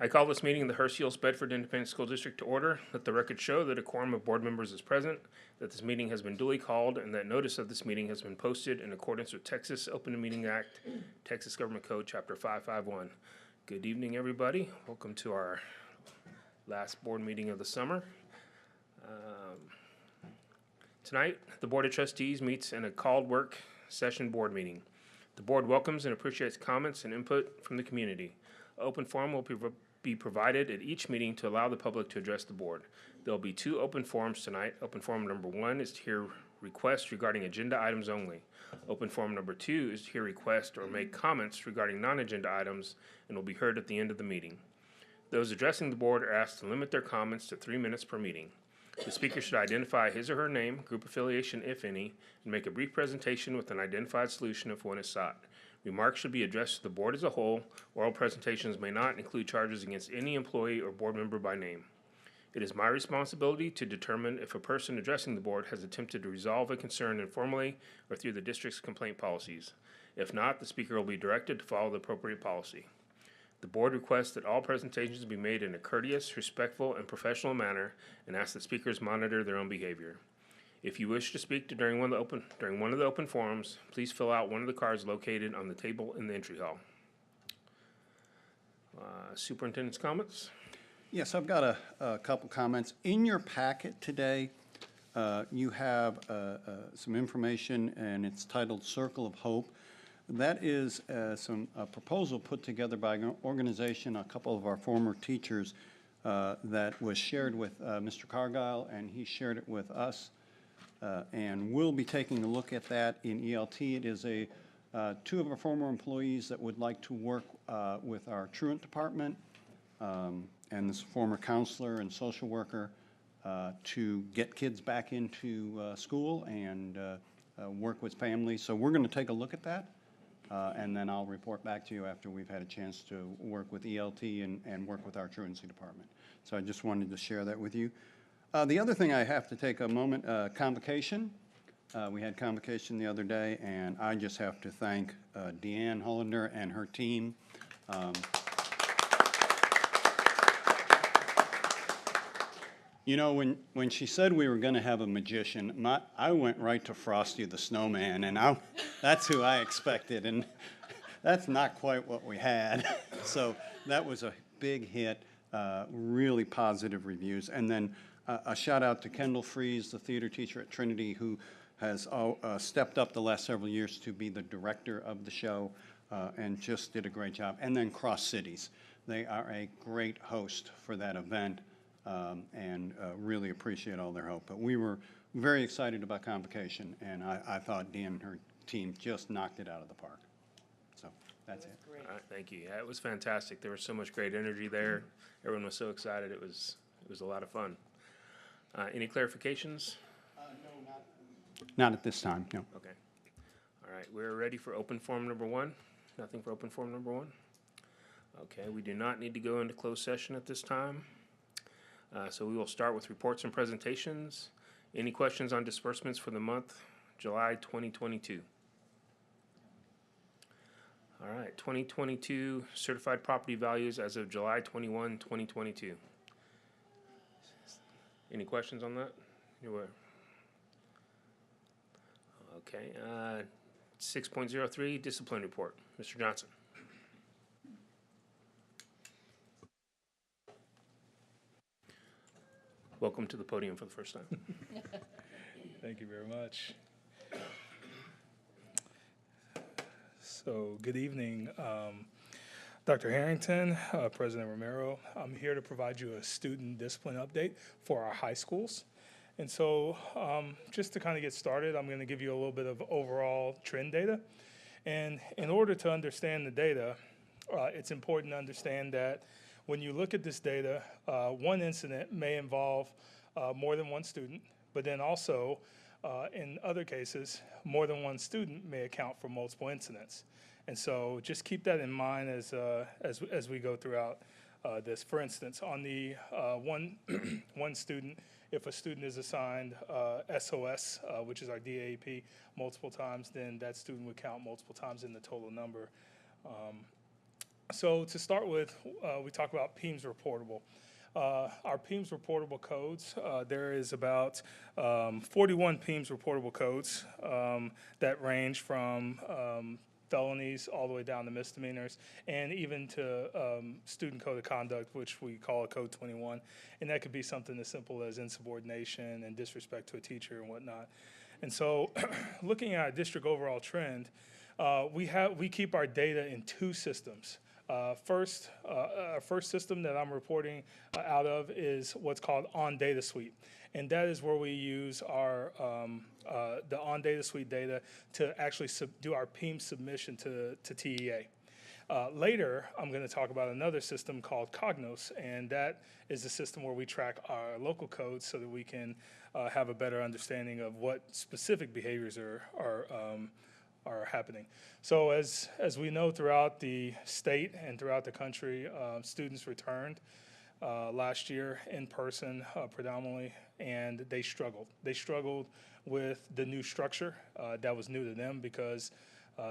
I call this meeting of the Hurst-Euless-Bedford Independent School District to order. Let the record show that a quorum of board members is present, that this meeting has been duly called, and that notice of this meeting has been posted in accordance with Texas Open Meeting Act, Texas Government Code, Chapter 551. Good evening, everybody. Welcome to our last board meeting of the summer. Tonight, the Board of Trustees meets in a called work session board meeting. The board welcomes and appreciates comments and input from the community. Open forum will be provided at each meeting to allow the public to address the board. There will be two open forums tonight. Open forum number 1 is to hear requests regarding agenda items only. Open forum number 2 is to hear requests or make comments regarding non-agenda items and will be heard at the end of the meeting. Those addressing the board are asked to limit their comments to 3 minutes per meeting. The speaker should identify his or her name, group affiliation if any, and make a brief presentation with an identified solution if one is sought. Remarks should be addressed to the board as a whole. Oral presentations may not include charges against any employee or board member by name. It is my responsibility to determine if a person addressing the board has attempted to resolve a concern informally or through the district's complaint policies. If not, the speaker will be directed to follow the appropriate policy. The board requests that all presentations be made in a courteous, respectful, and professional manner and asks that speakers monitor their own behavior. If you wish to speak during one of the open forums, please fill out one of the cards located on the table in the entry hall. Superintendent's comments? Yes, I've got a couple comments. In your packet today, you have some information, and it's titled Circle of Hope. That is a proposal put together by an organization, a couple of our former teachers, that was shared with Mr. Cargile, and he shared it with us. And we'll be taking a look at that in ELT. It is two of our former employees that would like to work with our truant department and this former counselor and social worker to get kids back into school and work with families. So we're going to take a look at that, and then I'll report back to you after we've had a chance to work with ELT and work with our truancy department. So I just wanted to share that with you. The other thing I have to take a moment, convocation. We had convocation the other day, and I just have to thank Deanne Hollander and her team. You know, when she said we were going to have a magician, I went right to Frosty the Snowman, and that's who I expected, and that's not quite what we had. So that was a big hit, really positive reviews. And then a shout out to Kendall Fries, the theater teacher at Trinity, who has stepped up the last several years to be the director of the show and just did a great job. And then Cross Cities. They are a great host for that event and really appreciate all their help. But we were very excited about convocation, and I thought Dean and her team just knocked it out of the park. So that's it. Great. All right, thank you. Yeah, it was fantastic. There was so much great energy there. Everyone was so excited. It was a lot of fun. Any clarifications? No, not at this time, no. Okay. All right, we're ready for open forum number 1. Nothing for open forum number 1? Okay, we do not need to go into closed session at this time. So we will start with reports and presentations. Any questions on disbursements for the month, July 2022? All right, 2022 certified property values as of July 21, 2022. Any questions on that? Okay. 6.03, discipline report. Mr. Johnson. Welcome to the podium for the first time. Thank you very much. So, good evening. Dr. Harrington, President Romero. I'm here to provide you a student discipline update for our high schools. And so just to kind of get started, I'm going to give you a little bit of overall trend data. And in order to understand the data, it's important to understand that when you look at this data, one incident may involve more than one student, but then also in other cases, more than one student may account for multiple incidents. And so just keep that in mind as we go throughout this. For instance, on the one student, if a student is assigned SOS, which is our DAP, multiple times, then that student would count multiple times in the total number. So to start with, we talk about PEMS reportable. Our PEMS reportable codes, there is about 41 PEMS reportable codes that range from felonies all the way down to misdemeanors, and even to student code of conduct, which we call a Code 21. And that could be something as simple as insubordination and disrespect to a teacher and whatnot. And so looking at our district overall trend, we keep our data in two systems. Our first system that I'm reporting out of is what's called On Data Suite. And that is where we use our the On Data Suite data to actually do our PEM submission to TEA. Later, I'm going to talk about another system called Cognos, and that is the system where we track our local codes so that we can have a better understanding of what specific behaviors are happening. So as we know, throughout the state and throughout the country, students returned last year in person predominantly, and they struggled. They struggled with the new structure that was new to them because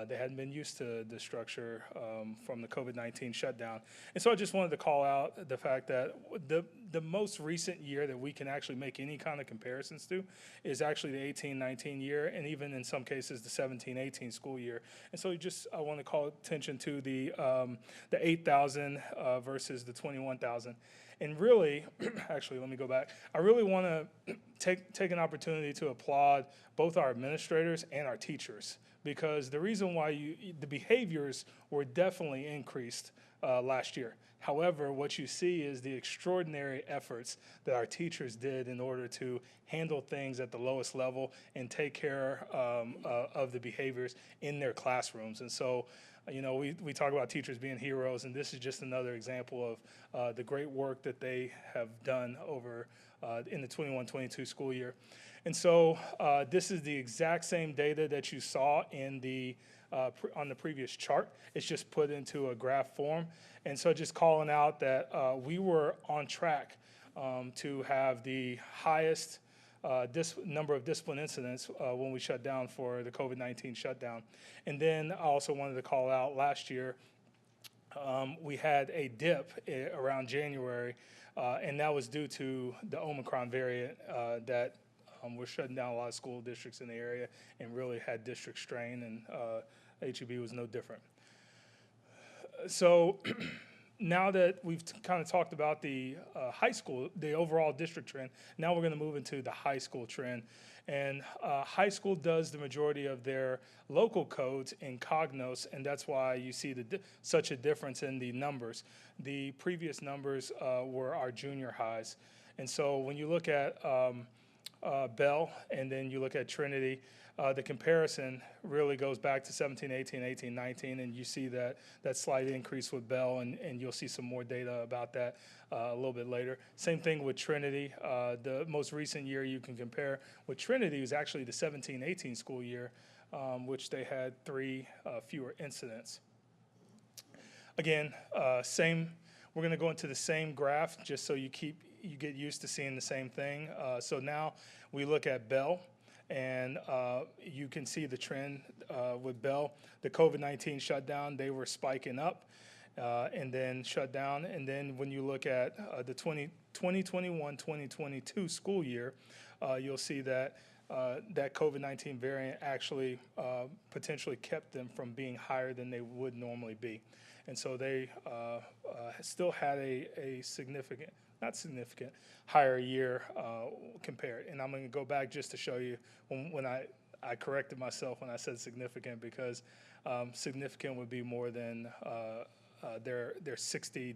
they hadn't been used to the structure from the COVID-19 shutdown. And so I just wanted to call out the fact that the most recent year that we can actually make any kind of comparisons to is actually the 18-19 year, and even in some cases the 17-18 school year. And so I want to call attention to the 8,000 versus the 21,000. And really, actually, let me go back. I really want to take an opportunity to applaud both our administrators and our teachers, because the reason why the behaviors were definitely increased last year. However, what you see is the extraordinary efforts that our teachers did in order to handle things at the lowest level and take care of the behaviors in their classrooms. And so, we talk about teachers being heroes, and this is just another example of the great work that they have done over in the 21-22 school year. And so this is the exact same data that you saw in on the previous chart. It's just put into a graph form. And so just calling out that we were on track to have the highest number of discipline incidents when we shut down for the COVID-19 shutdown. And then I also wanted to call out last year, we had a dip around January, and that was due to the Omicron variant that we're shutting down a lot of school districts in the area and really had district strain, and HEB was no different. So now that we've kind of talked about the high school, the overall district trend, now we're going to move into the high school trend. And high school does the majority of their local codes in Cognos, and that's why you see such a difference in the numbers. The previous numbers were our junior highs. And so when you look at Bell, and then you look at Trinity, the comparison really goes back to 17-18, 18-19, and you see that slight increase with Bell, and you'll see some more data about that a little bit later. Same thing with Trinity. The most recent year you can compare with Trinity is actually the 17-18 school year, which they had 3 fewer incidents. Again, we're going to go into the same graph just so you get used to seeing the same thing. So now we look at Bell, and you can see the trend with Bell. The COVID-19 shutdown, they were spiking up and then shut down. And then when you look at the 2021-2022 school year, you'll see that that COVID-19 variant actually potentially kept them from being higher than they would normally be. And so they still had a significant, not significant, higher year compared. And I'm going to go back just to show you when I corrected myself when I said significant, because significant would be more than they're 60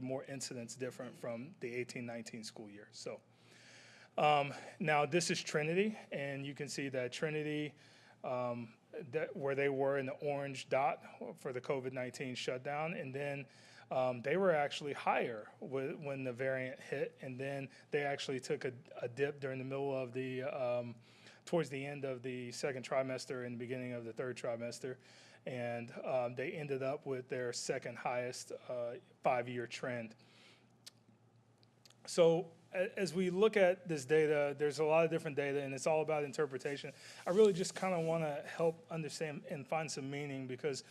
more incidents different from the 18-19 school year. So now this is Trinity, and you can see that Trinity, where they were in the orange dot for the COVID-19 shutdown, and then they were actually higher when the variant hit, and then they actually took a dip during the middle of the, towards the end of the second trimester and the beginning of the third trimester, and they ended up with their second highest 5-year trend. So as we look at this data, there's a lot of different data, and it's all about interpretation. I really just kind of want to help understand and find some meaning, because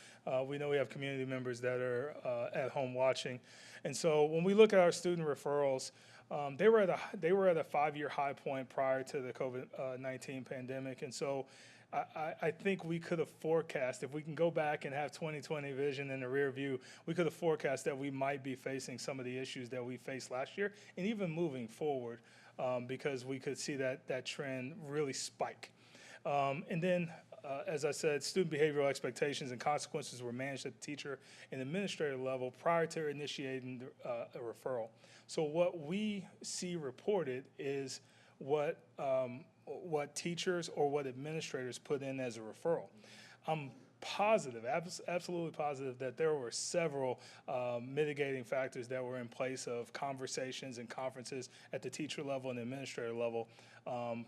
we know we have community members that are at home watching. And so when we look at our student referrals, they were at a 5-year high point prior to the COVID-19 pandemic. And so I think we could have forecast, if we can go back and have 2020 vision in the rear view, we could have forecast that we might be facing some of the issues that we faced last year, and even moving forward, because we could see that trend really spike. And then, as I said, student behavioral expectations and consequences were managed at the teacher and administrator level prior to initiating a referral. So what we see reported is what teachers or what administrators put in as a referral. I'm positive, absolutely positive, that there were several mitigating factors that were in place of conversations and conferences at the teacher level and administrator level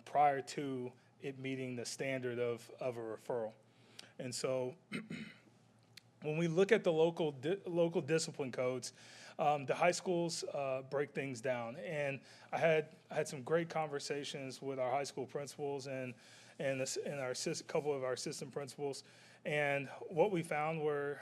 prior to it meeting the standard of a referral. And so when we look at the local discipline codes, the high schools break things down, and I had some great conversations with our high school principals and our couple of our assistant principals, and what we found were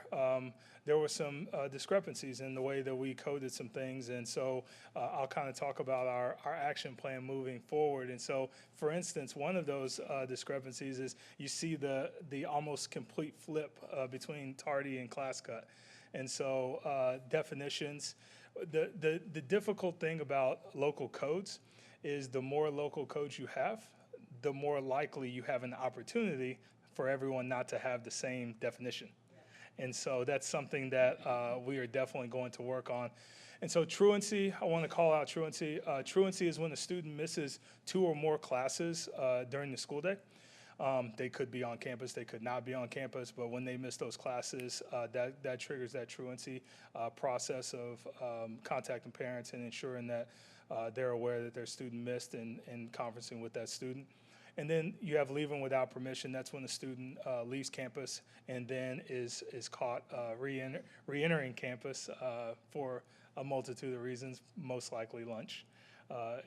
there were some discrepancies in the way that we coded some things, and so I'll kind of talk about our action plan moving forward. And so, for instance, one of those discrepancies is you see the almost complete flip between tardy and class cut. And so definitions, the difficult thing about local codes is the more local codes you have, the more likely you have an opportunity for everyone not to have the same definition. And so that's something that we are definitely going to work on. And so truancy, I want to call out truancy. Truancy is when a student misses 2 or more classes during the school day. They could be on campus, they could not be on campus, but when they miss those classes, that triggers that truancy process of contacting parents and ensuring that they're aware that their student missed and conferencing with that student. And then you have leaving without permission. That's when the student leaves campus and then is caught re-entering campus for a multitude of reasons, most likely lunch.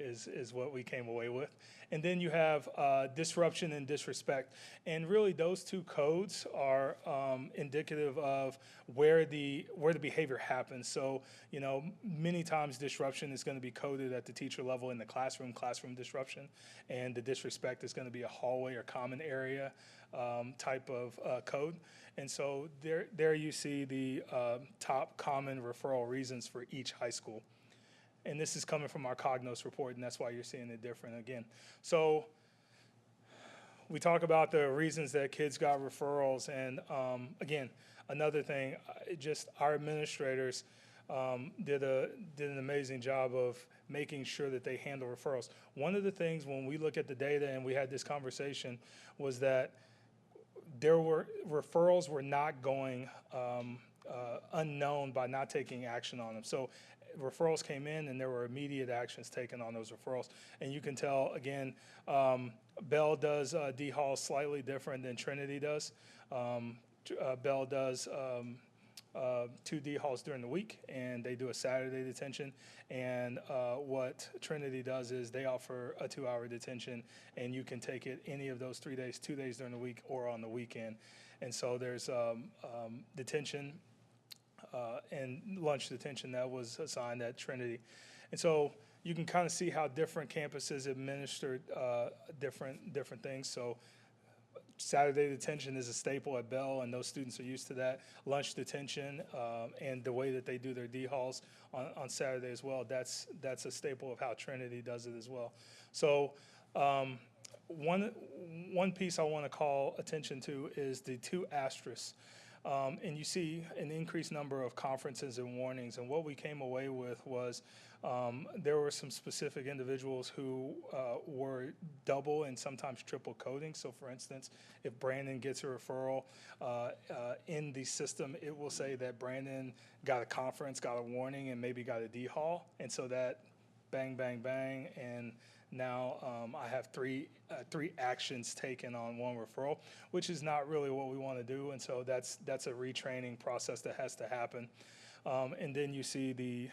Is what we came away with. And then you have disruption and disrespect. And really those 2 codes are indicative of where the behavior happens. So, you know, many times disruption is going to be coded at the teacher level in the classroom disruption, and the disrespect is going to be a hallway or common area type of code. And so there you see the top common referral reasons for each high school. And this is coming from our Cognos report, and that's why you're seeing it different again. So we talk about the reasons that kids got referrals, and again, another thing, just our administrators did an amazing job of making sure that they handle referrals. One of the things when we look at the data, and we had this conversation, was that referrals were not going unknown by not taking action on them. So referrals came in, and there were immediate actions taken on those referrals. And you can tell, again, Bell does D-Hall slightly different than Trinity does. Bell does 2 D-Halls during the week, and they do a Saturday detention. And what Trinity does is they offer a 2-hour detention, and you can take it any of those 3 days, 2 days during the week or on the weekend. And so there's detention and lunch detention that was assigned at Trinity. And so you can kind of see how different campuses administered different things. So Saturday detention is a staple at Bell, and those students are used to that. Lunch detention and the way that they do their D-Halls on Saturday as well, that's a staple of how Trinity does it as well. So one piece I want to call attention to is the 2 asterisks. And you see an increased number of conferences and warnings. And what we came away with was there were some specific individuals who were double and sometimes triple coding. So for instance, if Brandon gets a referral in the system, it will say that Brandon got a conference, got a warning, and maybe got a D-Hall. And so that bang, bang, bang, and now I have three actions taken on 1 referral, which is not really what we want to do, and so that's a retraining process that has to happen. And then you see the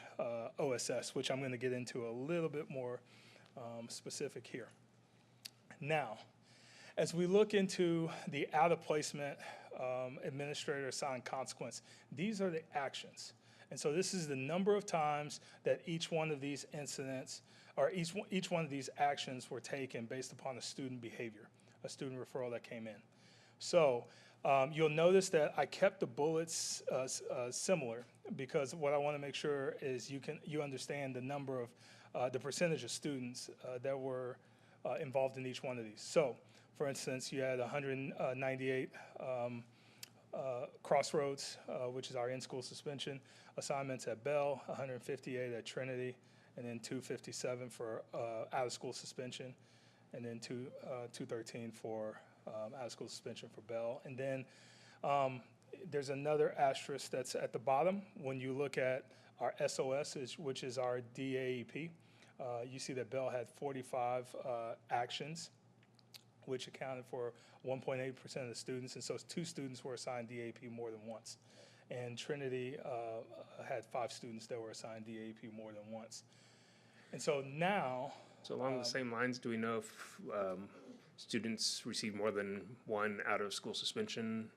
OSS, which I'm going to get into a little bit more specific here. Now, as we look into the out-of-placement administrator assigned consequence, these are the actions. And so this is the number of times that each one of these incidents, or each one of these actions were taken based upon a student behavior, a student referral that came in. So you'll notice that I kept the bullets similar, because what I want to make sure is you understand the number of, the percentage of students that were involved in each one of these. So, for instance, you had 198 Crossroads, which is our in-school suspension assignments at Bell, 158 at Trinity, and then 257 for out-of-school suspension, and then 213 for out-of-school suspension for Bell. And then there's another asterisk that's at the bottom. When you look at our SOS, which is our DAEP, you see that Bell had 45 actions, which accounted for 1.8% of the students, and so 2 students were assigned DAP more than once. And Trinity had 5 students that were assigned DAP more than once. And so now... So along the same lines, do we know if students receive more than one out-of-school suspension?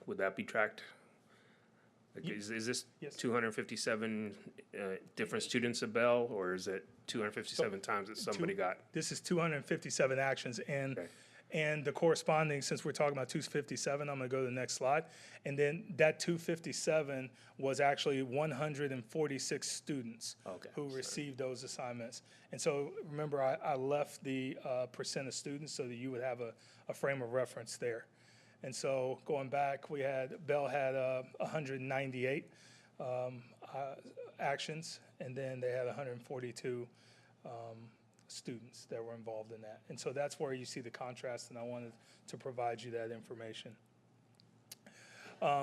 Would that be tracked? Like, is this Yes. 257 different students at Bell, or is it 257 times that somebody got? This is 257 actions, and Okay. and the corresponding, since we're talking about 257, I'm going to go to the next slide. And then that 257 was actually 146 students Okay, who sorry. received those assignments. And so remember, I left the percent of students so that you would have a frame of reference there. And so going back, Bell had 198 actions, and then they had 142 students that were involved in that. And so that's where you see the contrast, and I wanted to provide you that information.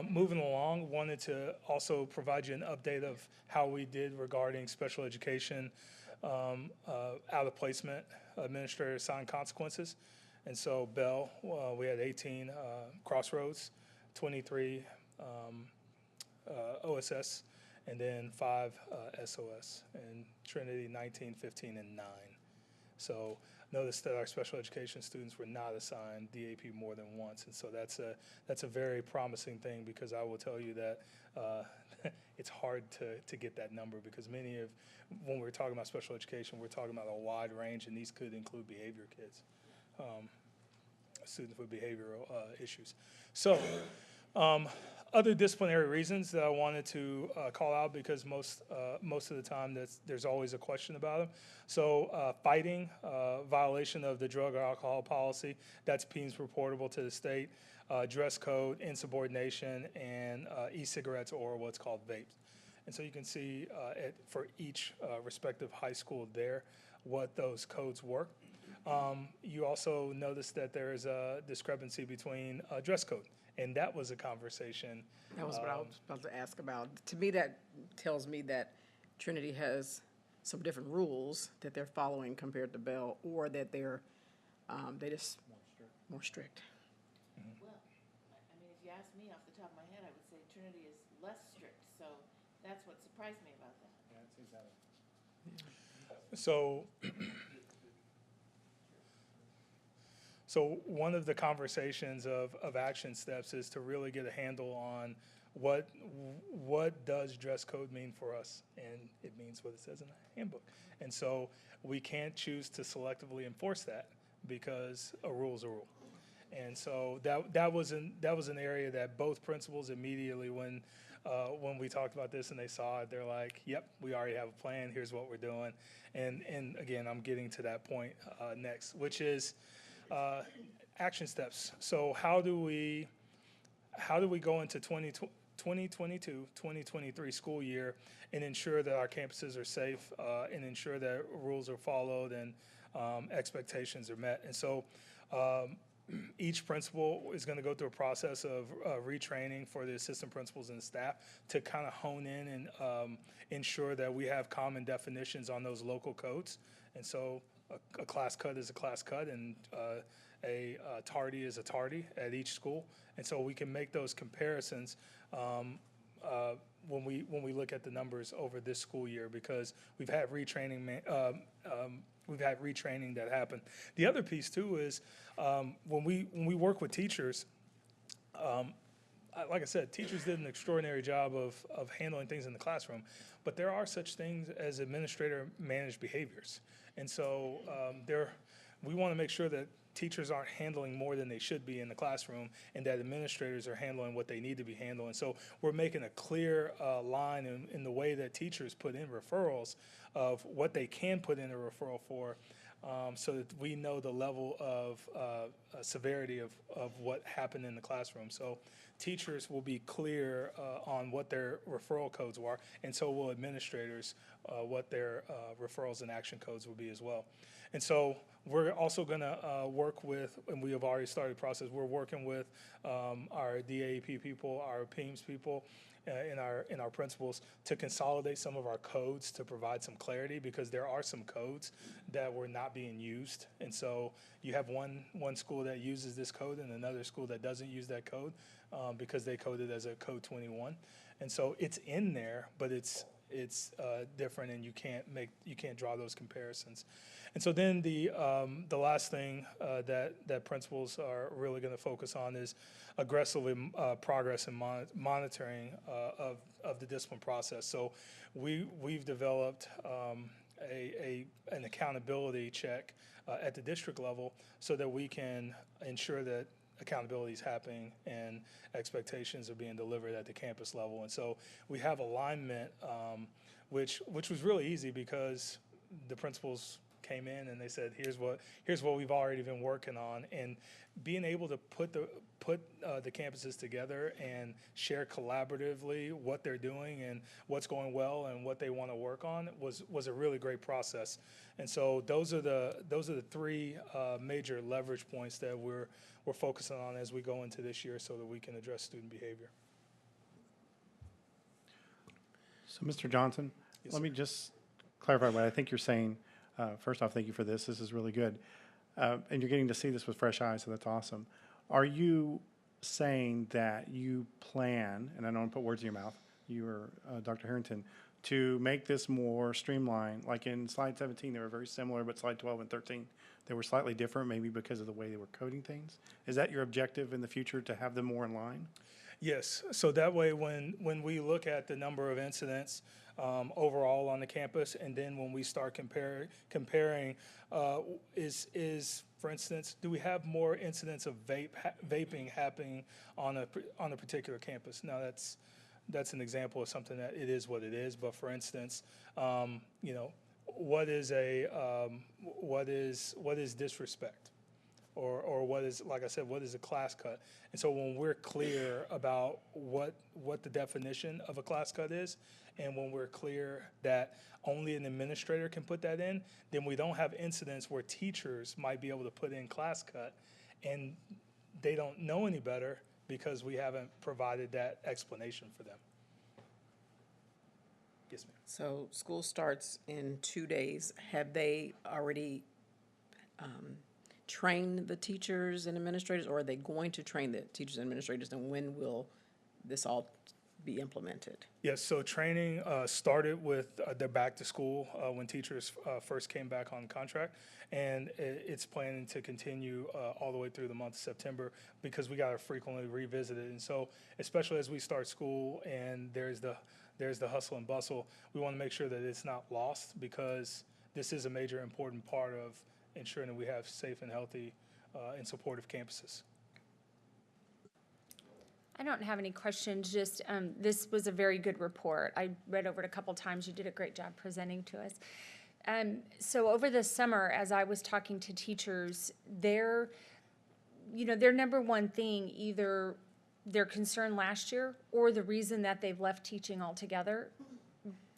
Moving along, wanted to also provide you an update of how we did regarding special education out-of-placement administrator assigned consequences. And so Bell, we had 18 Crossroads, 23 OSS, and then 5 SOS, and Trinity 19, 15, and 9. So notice that our special education students were not assigned DAP more than once, and so that's a very promising thing, because I will tell you that it's hard to get that number, because when we're talking about special education, we're talking about a wide range, and these could include behavior kids. Students with behavioral issues. So, other disciplinary reasons that I wanted to call out, because most of the time there's always a question about them. So, fighting violation of the drug or alcohol policy, that's PEEMS reportable to the state. Dress code, insubordination, and e-cigarettes, or what's called vapes. And so you can see for each respective high school there what those codes were. You also notice that there is a discrepancy between dress code, and that was a conversation. That was what I was about to ask about. To me, that tells me that Trinity has some different rules that they're following compared to Bell, or that they're just more strict. Well, I mean, if you ask me off the top of my head, I would say Trinity is less strict, so that's what surprised me about that. So one of the conversations of action steps is to really get a handle on what does dress code mean for us, and it means what it says in the handbook. And so we can't choose to selectively enforce that, because a rule is a rule. And so that was an area that both principals immediately, when we talked about this and they saw it, they're like, yep, we already have a plan, here's what we're doing. And again, I'm getting to that point next, which is action steps. So how do we go into 2022, 2023 school year and ensure that our campuses are safe and ensure that rules are followed and expectations are met? And so each principal is going to go through a process of retraining for the assistant principals and the staff to kind of hone in and ensure that we have common definitions on those local codes. And so a class cut is a class cut, and a tardy is a tardy at each school. And so we can make those comparisons when we look at the numbers over this school year, because we've had retraining, that happened. The other piece too is when we work with teachers. Like I said, teachers did an extraordinary job of handling things in the classroom, but there are such things as administrator managed behaviors. And so we want to make sure that teachers aren't handling more than they should be in the classroom, and that administrators are handling what they need to be handling. So we're making a clear line in the way that teachers put in referrals of what they can put in a referral for, so that we know the level of severity of what happened in the classroom. So teachers will be clear on what their referral codes are, and so will administrators what their referrals and action codes will be as well. And so we're also going to work with, and we have already started the process, we're working with our DAEP people, our PEAMS people, in our principals to consolidate some of our codes to provide some clarity, because there are some codes that were not being used. And so you have one school that uses this code and another school that doesn't use that code because they code it as a code 21. And so it's in there, but it's different, and you can't draw those comparisons. And so then the last thing that principals are really going to focus on is aggressively progress and monitoring of the discipline process. So we've developed an accountability check at the district level, so that we can ensure that accountability is happening and expectations are being delivered at the campus level. And so we have alignment, which was really easy, because the principals came in and they said, here's what we've already been working on. And being able to put the campuses together and share collaboratively what they're doing and what's going well and what they want to work on was a really great process. And so those are the three major leverage points that we're focusing on as we go into this year, so that we can address student behavior. So, Mr. Johnson, Yes, let sir. me just clarify what I think you're saying. First off, thank you for this. This is really good. And you're getting to see this with fresh eyes, so that's awesome. Are you saying that you plan, and I don't want to put words in your mouth, you or Dr. Harrington, to make this more streamlined? Like in slide 17, they were very similar, but slide 12 and 13, they were slightly different, maybe because of the way they were coding things. Is that your objective in the future, to have them more in line? Yes, so that way when we look at the number of incidents overall on the campus, and then when we start comparing, is for instance, do we have more incidents of vaping happening on a particular campus? Now that's an example of something that it is what it is. But for instance, what is disrespect? Or what is, like I said, what is a class cut? And so when we're clear about what the definition of a class cut is, and when we're clear that only an administrator can put that in, then we don't have incidents where teachers might be able to put in class cut and they don't know any better because we haven't provided that explanation for them. Yes, ma'am. So school starts in 2 days. Have they already train the teachers and administrators, or are they going to train the teachers and administrators, and when will this all be implemented? Yes, so training started with their back to school when teachers first came back on contract, and it's planning to continue all the way through the month of September, because we got to frequently revisit it. And so especially as we start school and there's the hustle and bustle, we want to make sure that it's not lost, because this is a major important part of ensuring that we have safe and healthy and supportive campuses. I don't have any questions, just this was a very good report. I read over it a couple times. You did a great job presenting to us. So over the summer, as I was talking to teachers, their number one thing, either their concern last year or the reason that they've left teaching altogether,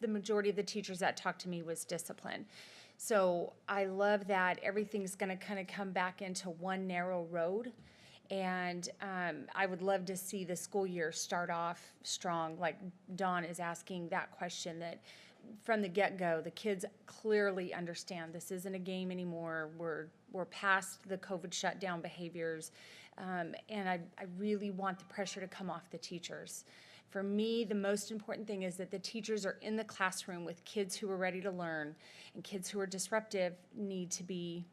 the majority of the teachers that talked to me was discipline. So I love that everything's going to kind of come back into one narrow road. And I would love to see the school year start off strong, like Dawn is asking that question, that from the get-go, the kids clearly understand this isn't a game anymore. We're past the COVID shutdown behaviors. And I really want the pressure to come off the teachers For me, the most important thing is that the teachers are in the classroom with kids who are ready to learn, and kids who are disruptive need to be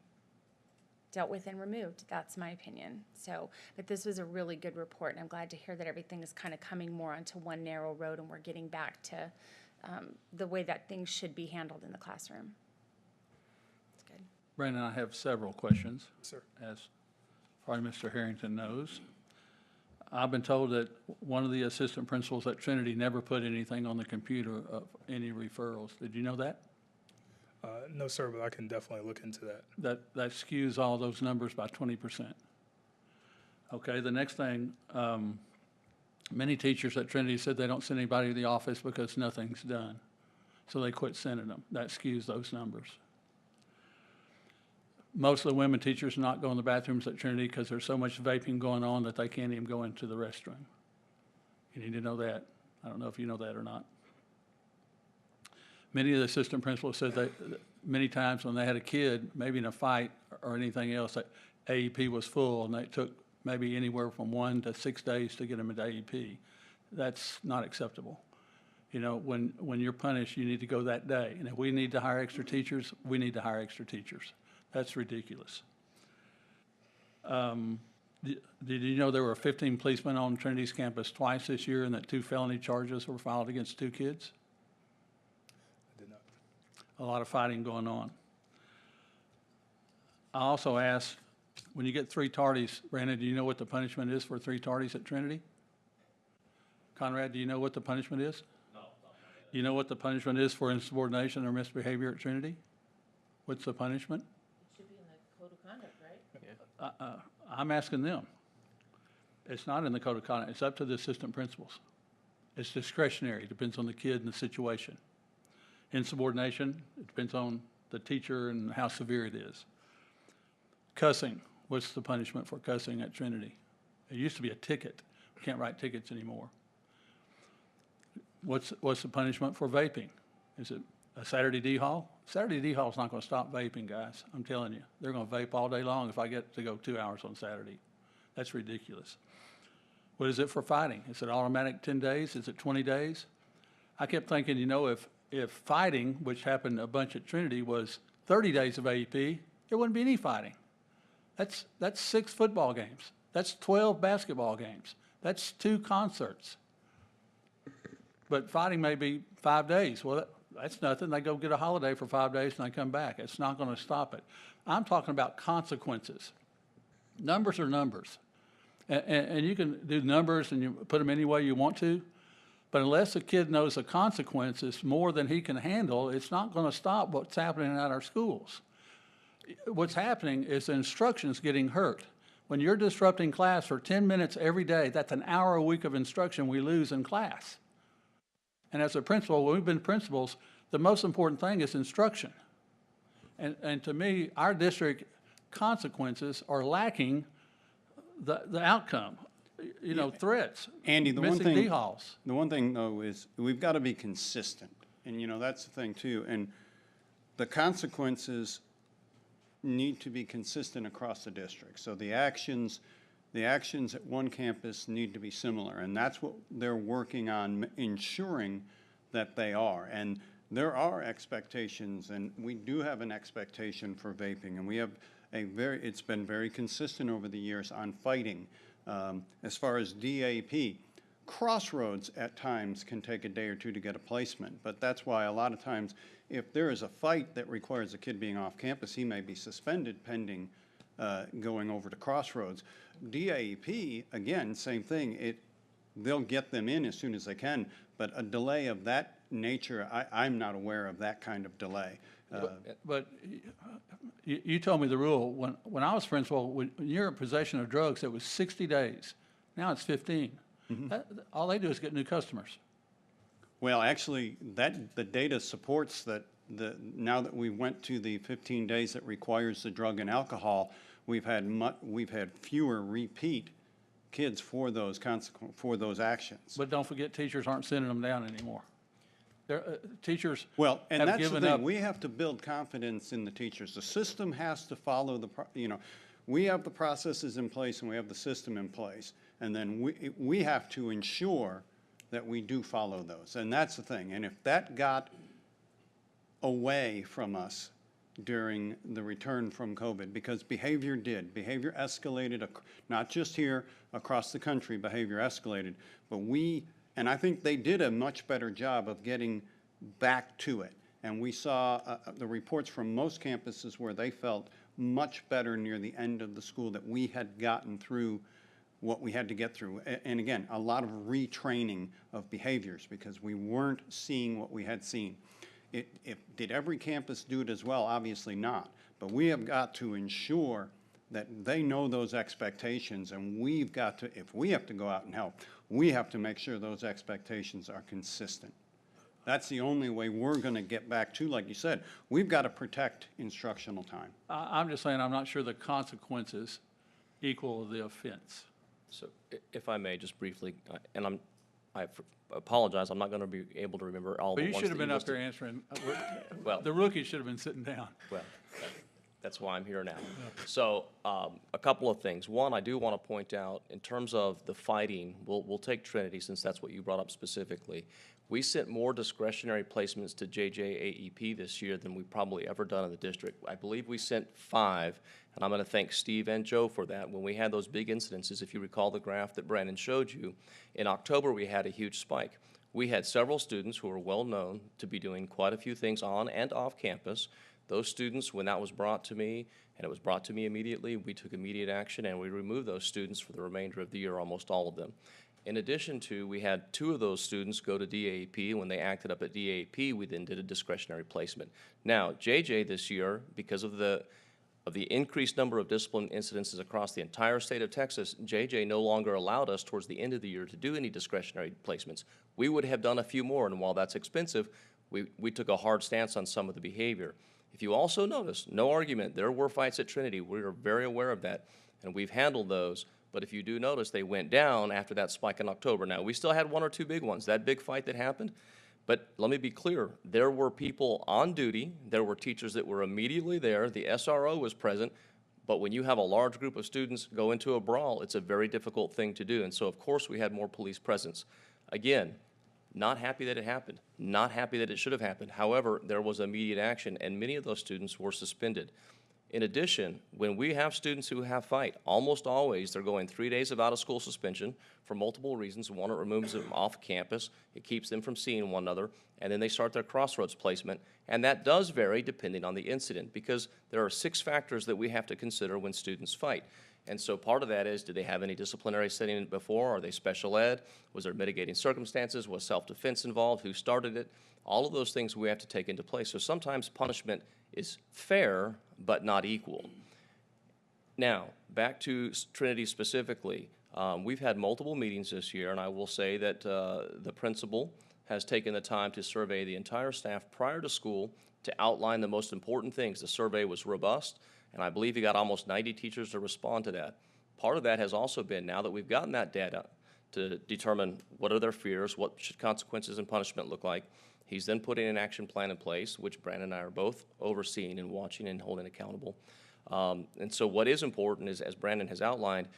dealt with and removed. That's my opinion. So, but this was a really good report, and I'm glad to hear that everything is kind of coming more onto one narrow road, and we're getting back to the way that things should be handled in the classroom. It's good. Brandon, I have several questions. Sir. As probably Mr. Harrington knows. I've been told that one of the assistant principals at Trinity never put anything on the computer of any referrals. Did you know that? No, sir, but I can definitely look into that. That skews all those numbers by 20%. Okay, the next thing, many teachers at Trinity said they don't send anybody to the office because nothing's done. So they quit sending them. That skews those numbers. Most of the women teachers not go in the bathrooms at Trinity because there's so much vaping going on that they can't even go into the restroom. You need to know that. I don't know if you know that or not. Many of the assistant principals said that many times when they had a kid, maybe in a fight or anything else, that AEP was full, and they took maybe anywhere from 1 to 6 days to get them into AEP. That's not acceptable. You know, when you're punished, you need to go that day. And if we need to hire extra teachers, we need to hire extra teachers. That's ridiculous. Did you know there were 15 policemen on Trinity's campus twice this year, and that 2 felony charges were filed against 2 kids? I did not. A lot of fighting going on. I also asked, when you get 3 tardies, Brandon, do you know what the punishment is for 3 tardies at Trinity? Conrad, do you know what the punishment is? No. You know what the punishment is for insubordination or misbehavior at Trinity? What's the punishment? It should be in the code of conduct, right? I'm asking them. It's not in the code of conduct. It's up to the assistant principals. It's discretionary. It depends on the kid and the situation. Insubordination, it depends on the teacher and how severe it is. Cussing, what's the punishment for cussing at Trinity? It used to be a ticket. We can't write tickets anymore. What's the punishment for vaping? Is it a Saturday D-Hall? Saturday D-Hall is not going to stop vaping, guys. I'm telling you. They're going to vape all day long if I get to go 2 hours on Saturday. That's ridiculous. What is it for fighting? Is it automatic 10 days? Is it 20 days? I kept thinking, you know, if fighting, which happened a bunch at Trinity, was 30 days of AEP, there wouldn't be any fighting. That's 6 football games. That's 12 basketball games. That's 2 concerts. But fighting may be 5 days. Well, that's nothing. They go get a holiday for 5 days and they come back. It's not going to stop it. I'm talking about consequences. Numbers are numbers. And you can do numbers and you put them any way you want to, but unless a kid knows the consequences more than he can handle, it's not going to stop what's happening at our schools. What's happening is the instruction's getting hurt. When you're disrupting class for 10 minutes every day, that's an hour a week of instruction we lose in class. And as a principal, when we've been principals, the most important thing is instruction. And to me, our district consequences are lacking the outcome. You know, threats, Andy, the one missing thing, D-halls. the one thing though is we've got to be consistent, and you know that's the thing too. And the consequences need to be consistent across the district. So the actions at one campus need to be similar, and that's what they're working on, ensuring that they are. And there are expectations, and we do have an expectation for vaping, and we have it's been very consistent over the years on fighting. As far as DAP, Crossroads at times can take a day or 2 to get a placement, but that's why a lot of times if there is a fight that requires a kid being off campus, he may be suspended pending going over to Crossroads. DAP, again, same thing. They'll get them in as soon as they can, but a delay of that nature, I'm not aware of that kind of delay. But you told me the rule. When I was principal, when you're in possession of drugs, it was 60 days. Now it's 15. All they do is get new customers. Well, actually, the data supports that. Now that we went to the 15 days that requires the drug and alcohol, we've had fewer repeat kids for those actions. But don't forget, teachers aren't sending them down anymore. Teachers Well, and have that's the given thing. up. We have to build confidence in the teachers. The system has to follow we have the processes in place and we have the system in place, and then we have to ensure that we do follow those. And that's the thing. And if that got away from us during the return from COVID, because behavior escalated, not just here, across the country, behavior escalated, but and I think they did a much better job of getting back to it. And we saw the reports from most campuses where they felt much better near the end of the school, that we had gotten through what we had to get through. And again, a lot of retraining of behaviors, because we weren't seeing what we had seen. Did every campus do it as well? Obviously not. But we have got to ensure that they know those expectations, and we've got to, if we have to go out and help, we have to make sure those expectations are consistent. That's the only way we're going to get back to, like you said, we've got to protect instructional time. I'm just saying, I'm not sure the consequences equal the offense. So if I may, just briefly, and I apologize, I'm not going to be able to remember all the But ones you should have that been up there listed. answering. Well- The rookie should have been sitting down. Well, that's why I'm here now. So a couple of things. One, I do want to point out, in terms of the fighting, we'll take Trinity since that's what you brought up specifically. We sent more discretionary placements to JJAEP this year than we've probably ever done in the district. I believe we sent 5, and I'm going to thank Steve and Joe for that. When we had those big incidences, if you recall the graph that Brandon showed you, in October we had a huge spike. We had several students who were well known to be doing quite a few things on and off campus. Those students, when that was brought to me, and it was brought to me immediately, we took immediate action and we removed those students for the remainder of the year, almost all of them. In addition to, we had 2 of those students go to DAP. When they acted up at DAP, we then did a discretionary placement. Now, JJ this year, because of the increased number of discipline incidences across the entire state of Texas, JJ no longer allowed us towards the end of the year to do any discretionary placements. We would have done a few more, and while that's expensive, we took a hard stance on some of the behavior. If you also notice, no argument, there were fights at Trinity. We are very aware of that, and we've handled those. But if you do notice, they went down after that spike in October. Now, we still had 1 or 2 big ones, that big fight that happened. But let me be clear, there were people on duty, there were teachers that were immediately there, the SRO was present, but when you have a large group of students go into a brawl, it's a very difficult thing to do. And so, of course, we had more police presence. Again, not happy that it happened, not happy that it should have happened. However, there was immediate action, and many of those students were suspended. In addition, when we have students who have fight, almost always they're going 3 days of out-of-school suspension for multiple reasons. One, it removes them off campus, it keeps them from seeing one another, and then they start their crossroads placement. And that does vary depending on the incident, because there are 6 factors that we have to consider when students fight. And so part of that is, did they have any disciplinary setting before? Are they special ed? Was there mitigating circumstances? Was self-defense involved? Who started it? All of those things we have to take into play. So sometimes punishment is fair, but not equal. Now, back to Trinity specifically, we've had multiple meetings this year, and I will say that the principal has taken the time to survey the entire staff prior to school to outline the most important things. The survey was robust, and I believe he got almost 90 teachers to respond to that. Part of that has also been, now that we've gotten that data, to determine what are their fears, what should consequences and punishment look like. He's then putting an action plan in place, which Brandon and I are both overseeing and watching and holding accountable. And so what is important is, as Brandon has outlined,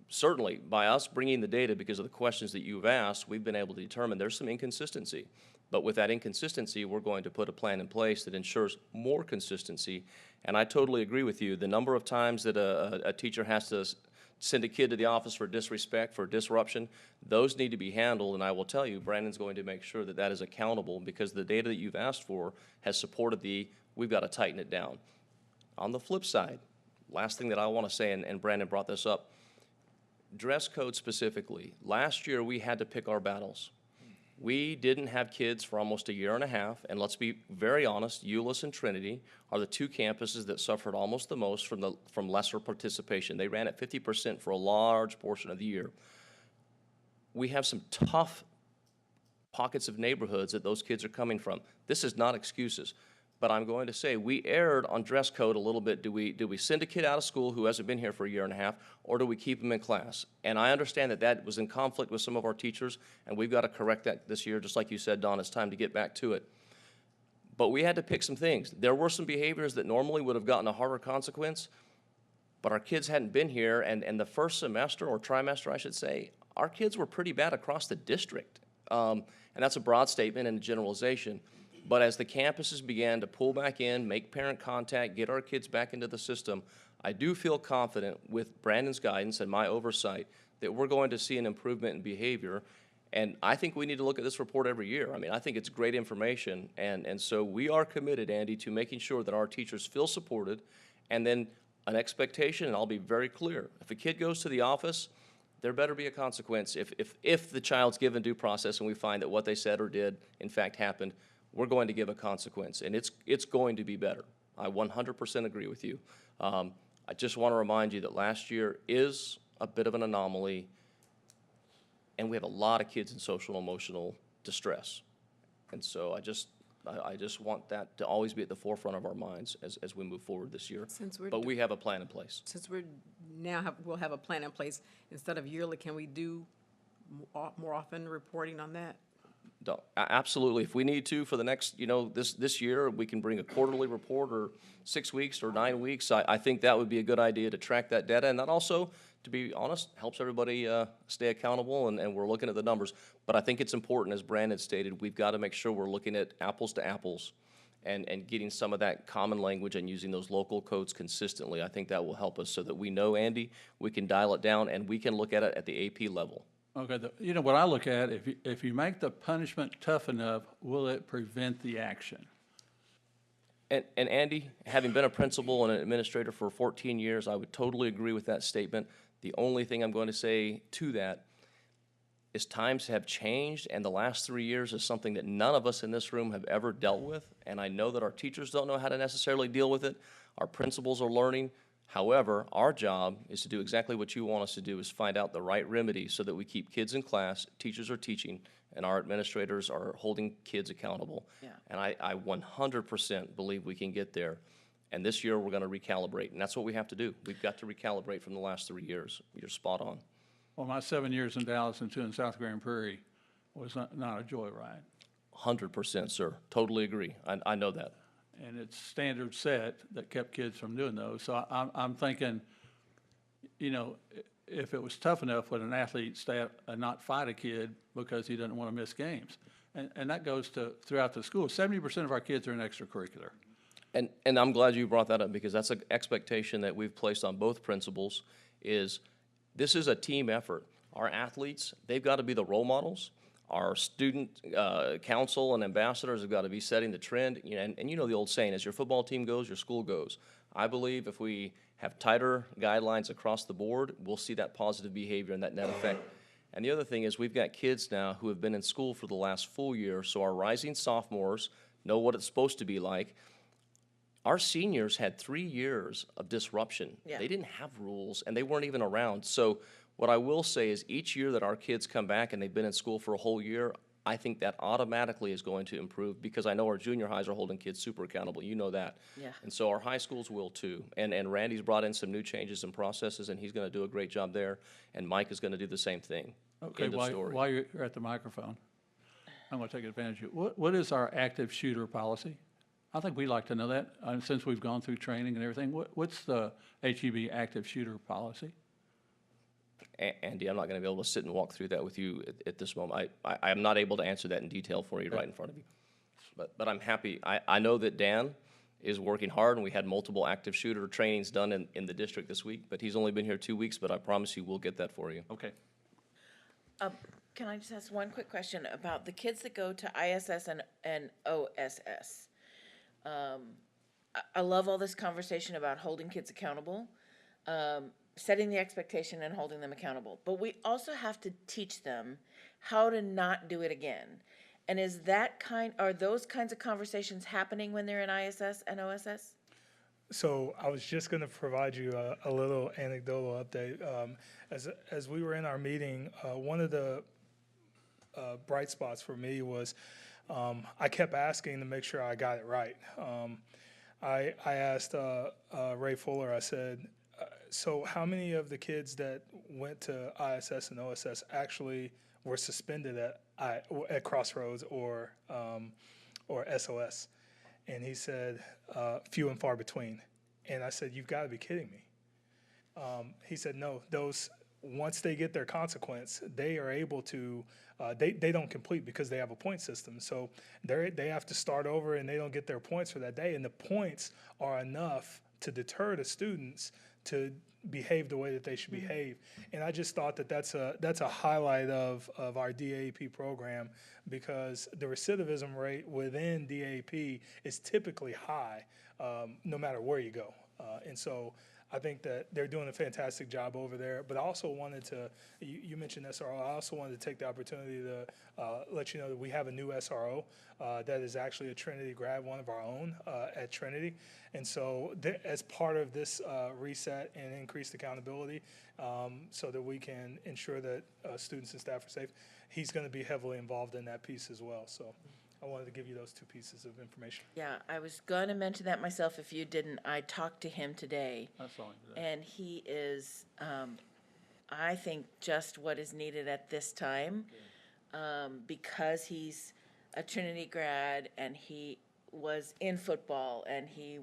certainly by us bringing the data because of the questions that you've asked, we've been able to determine there's some inconsistency. But with that inconsistency, we're going to put a plan in place that ensures more consistency. And I totally agree with you. The number of times that a teacher has to send a kid to the office for disrespect, for disruption, those need to be handled. And I will tell you, Brandon's going to make sure that that is accountable, because the data that you've asked for has supported we've got to tighten it down. On the flip side, last thing that I want to say, and Brandon brought this up, dress code specifically. Last year, we had to pick our battles. We didn't have kids for almost a year and a half, and let's be very honest, Euless and Trinity are the 2 campuses that suffered almost the most from lesser participation. They ran at 50% for a large portion of the year. We have some tough pockets of neighborhoods that those kids are coming from. This is not excuses. But I'm going to say we erred on dress code a little bit. Do we send a kid out of school who hasn't been here for a year and a half, or do we keep him in class? And I understand that that was in conflict with some of our teachers, and we've got to correct that this year. Just like you said, Don, it's time to get back to it. But we had to pick some things. There were some behaviors that normally would have gotten a harder consequence, but our kids hadn't been here, and the first semester, or trimester, I should say, our kids were pretty bad across the district. And that's a broad statement and a generalization. But as the campuses began to pull back in, make parent contact, get our kids back into the system, I do feel confident with Brandon's guidance and my oversight that we're going to see an improvement in behavior. And I think we need to look at this report every year. I mean, I think it's great information. And so we are committed, Andy, to making sure that our teachers feel supported. And then an expectation, and I'll be very clear, if a kid goes to the office, there better be a consequence. If the child's given due process and we find that what they said or did in fact happened, we're going to give a consequence, and it's going to be better. I 100% agree with you. I just want to remind you that last year is a bit of an anomaly, and we have a lot of kids in social and emotional distress. And so I just want that to always be at the forefront of our minds as we move forward this year. But we have a plan in place. Since we'll have a plan in place, instead of yearly, can we do more often reporting on that? Absolutely. If we need to for the next, this year, we can bring a quarterly report or 6 weeks or 9 weeks. I think that would be a good idea to track that data. And that also, to be honest, helps everybody stay accountable, and we're looking at the numbers. But I think it's important, as Brandon stated, we've got to make sure we're looking at apples to apples and getting some of that common language and using those local codes consistently. I think that will help us so that we know, Andy, we can dial it down, and we can look at it at the AP level. Okay, what I look at, if you make the punishment tough enough, will it prevent the action? And Andy, having been a principal and an administrator for 14 years, I would totally agree with that statement. The only thing I'm going to say to that is times have changed, and the last 3 years is something that none of us in this room have ever dealt with, and I know that our teachers don't know how to necessarily deal with it. Our principals are learning. However, our job is to do exactly what you want us to do, is find out the right remedy so that we keep kids in class, teachers are teaching, and our administrators are holding kids accountable. Yeah. And I 100% believe we can get there. And this year, we're going to recalibrate, and that's what we have to do. We've got to recalibrate from the last 3 years. You're spot on. Well, my 7 years in Dallas and 2 in South Grand Prairie was not a joyride. 100%, sir. Totally agree. I know that. And it's standards set that kept kids from doing those. So I'm thinking, if it was tough enough, would an athlete stay up and not fight a kid because he doesn't want to miss games? And that goes to throughout the school. 70% of our kids are in extracurricular. And I'm glad you brought that up, because that's an expectation that we've placed on both principals, is this is a team effort. Our athletes, they've got to be the role models. Our student council and ambassadors have got to be setting the trend. And you know the old saying, as your football team goes, your school goes. I believe if we have tighter guidelines across the board, we'll see that positive behavior and that net effect. And the other thing is, we've got kids now who have been in school for the last full year, so our rising sophomores know what it's supposed to be like. Our seniors had 3 years of disruption. Yeah. They didn't have rules, and they weren't even around. So what I will say is, each year that our kids come back and they've been in school for a whole year, I think that automatically is going to improve, because I know our junior highs are holding kids super accountable. You know that. Yeah. And so our high schools will too. And Randy's brought in some new changes and processes, and he's going to do a great job there. And Mike is going to do the same thing. Okay, End of story. while you're at the microphone, I'm going to take advantage of it. What is our active shooter policy? I think we'd like to know that, since we've gone through training and everything. What's the HEB active shooter policy? Andy, I'm not going to be able to sit and walk through that with you at this moment. I am not able to answer that in detail for you right in front of you. But I'm happy. I know that Dan is working hard, and we had multiple active shooter trainings done in the district this week, but he's only been here 2 weeks, but I promise you we'll get that for you. Okay. Can I just ask one quick question about the kids that go to ISS and OSS? I love all this conversation about holding kids accountable, setting the expectation and holding them accountable. But we also have to teach them how to not do it again. And are those kinds of conversations happening when they're in ISS and OSS? So I was just going to provide you a little anecdotal update. As we were in our meeting, one of the bright spots for me was I kept asking to make sure I got it right. I asked Ray Fuller, I said, so how many of the kids that went to ISS and OSS actually were suspended at Crossroads or SOS? And he said, few and far between. And I said, you've got to be kidding me. He said, no, those once they get their consequence, they are able to, they don't complete because they have a point system. So they have to start over and they don't get their points for that day. And the points are enough to deter the students to behave the way that they should behave. And I just thought that that's a highlight of our DAP program, because the recidivism rate within DAP is typically high, no matter where you go. And so I think that they're doing a fantastic job over there. But I also wanted to, you mentioned SRO, I also wanted to take the opportunity to let you know that we have a new SRO that is actually a Trinity grad, one of our own at Trinity. And so as part of this reset and increased accountability, so that we can ensure that students and staff are safe, he's going to be heavily involved in that piece as well. So I wanted to give you those two pieces of information. Yeah, I was going to mention that myself if you didn't. I talked to him today, I saw him today. and he is, I think, just what is needed at this time, because he's a Trinity grad and he was in football and he's, you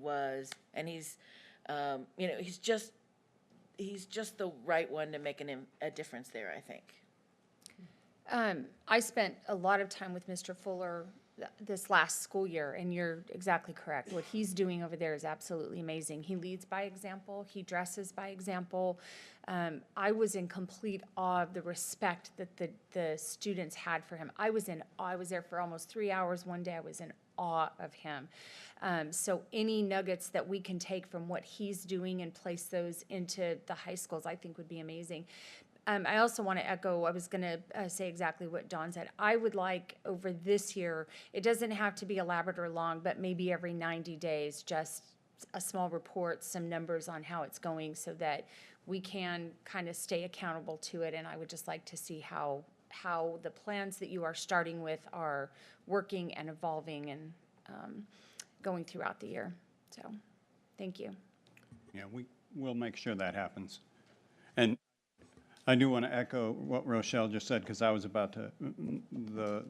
know, he's just the right one to make a difference there, I think. I spent a lot of time with Mr. Fuller this last school year, and you're exactly correct. What he's doing over there is absolutely amazing. He leads by example. He dresses by example. I was in complete awe of the respect that the students had for him. I was in awe. I was there for almost 3 hours one day. I was in awe of him. So any nuggets that we can take from what he's doing and place those into the high schools, I think would be amazing. I also want to echo, I was going to say exactly what Dawn said. I would like over this year, it doesn't have to be elaborate or long, but maybe every 90 days, just a small report, some numbers on how it's going so that we can kind of stay accountable to it. And I would just like to see how the plans that you are starting with are working and evolving and going throughout the year. So, thank you. Yeah, we'll make sure that happens. And I do want to echo what Rochelle just said, because I was about to, the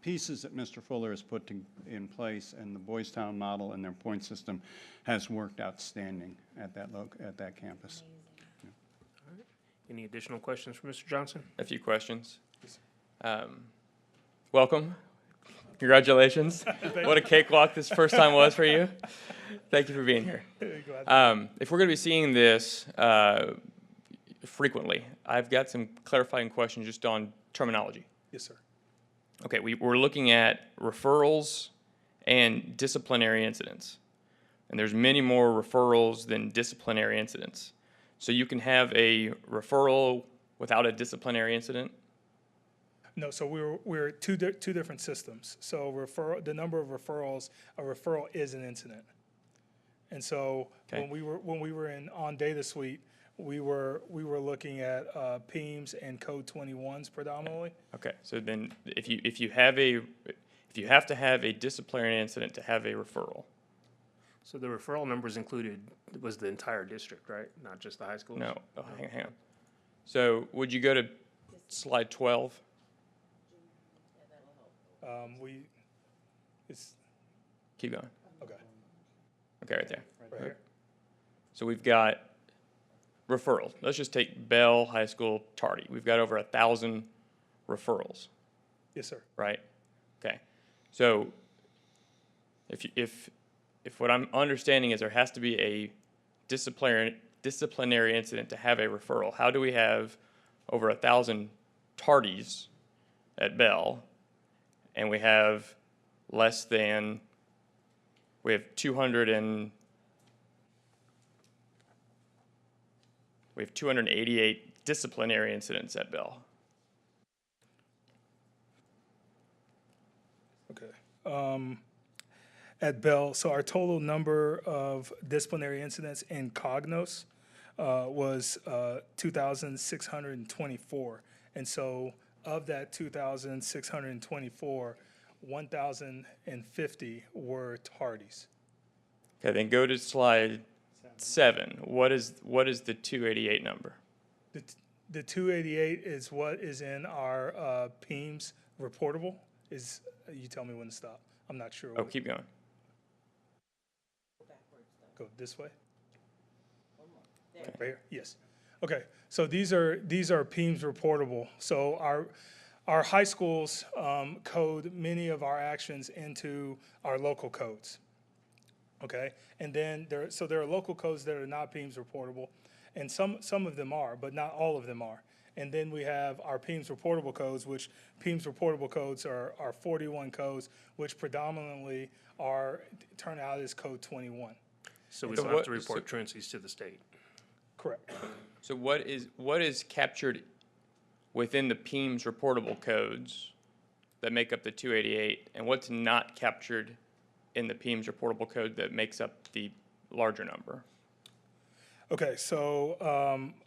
pieces that Mr. Fuller has put in place and the Boys Town model and their point system has worked outstanding at that campus. Any additional questions for Mr. Johnson? A few questions. Welcome. Congratulations. What a cakewalk this first time was for you. Thank you for being here. If we're going to be seeing this frequently, I've got some clarifying questions just on terminology. Yes, sir. Okay, we're looking at referrals and disciplinary incidents. And there's many more referrals than disciplinary incidents. So you can have a referral without a disciplinary incident? No, so we're two different systems. So the number of referrals, a referral is an incident. And so Okay. when we were on data suite, we were looking at PEEMs and code 21s predominantly. Okay, so then if you have to have a disciplinary incident to have a referral. So the referral numbers included was the entire district, right? Not just the high schools? No, hang on. So would you go to slide 12? Keep going. Okay, Okay, right there. right here. So we've got referrals. Let's just take Bell High School Tardy. We've got over 1,000 referrals, Yes, sir. right? Okay. So if what I'm understanding is there has to be a disciplinary incident to have a referral, how do we have over 1,000 tardies at Bell and we have 288 disciplinary incidents at Bell? Okay. At Bell, so our total number of disciplinary incidents in Cognos was 2,624. And so of that 2,624, 1,050 were tardies. Okay, then go to slide 7. What is the 288 number? The 288 is what is in our PEEMS reportable. You tell me when to stop. I'm not sure. Oh, keep going. Go this way? Right here? Yes. Okay, so these are PEMS reportable. So our high schools code many of our actions into our local codes. Okay, and then there are local codes that are not PEMS reportable, and some of them are, but not all of them are. And then we have our PEMS reportable codes, which PEMS reportable codes are 41 codes, which predominantly turn out as code 21. So we So don't have what- to report truancies to the state. Correct. So what is captured within the PEMS reportable codes that make up the 288, and what's not captured in the PEMS reportable code that makes up the larger number? Okay, so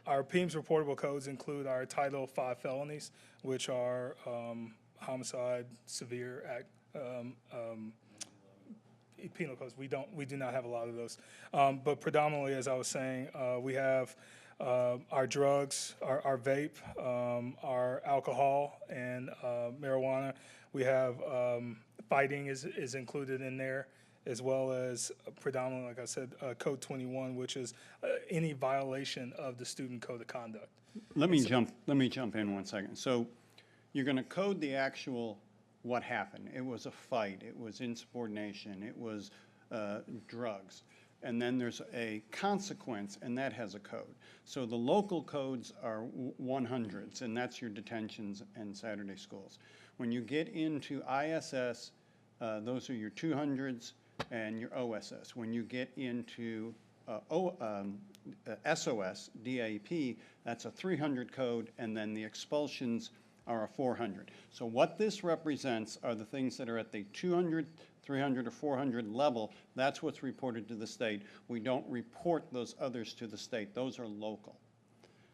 our PEMS reportable codes include our Title V felonies, which are homicide, severe act, penal codes. We do not have a lot of those, but predominantly, as I was saying, we have our drugs, our vape, our alcohol, and marijuana. We have fighting is included in there, as well as predominantly, like I said, Code 21, which is any violation of the student code of conduct. Let me jump in 1 second. So you're going to code the actual what happened. It was a fight. It was insubordination. It was drugs. And then there's a consequence, and that has a code. So the local codes are 100s, and that's your detentions and Saturday schools. When you get into ISS, those are your 200s and your OSS. When you get into SOS, DAP, that's a 300 code, and then the expulsions are a 400. So what this represents are the things that are at the 200, 300, or 400 level. That's what's reported to the state. We don't report those others to the state. Those are local.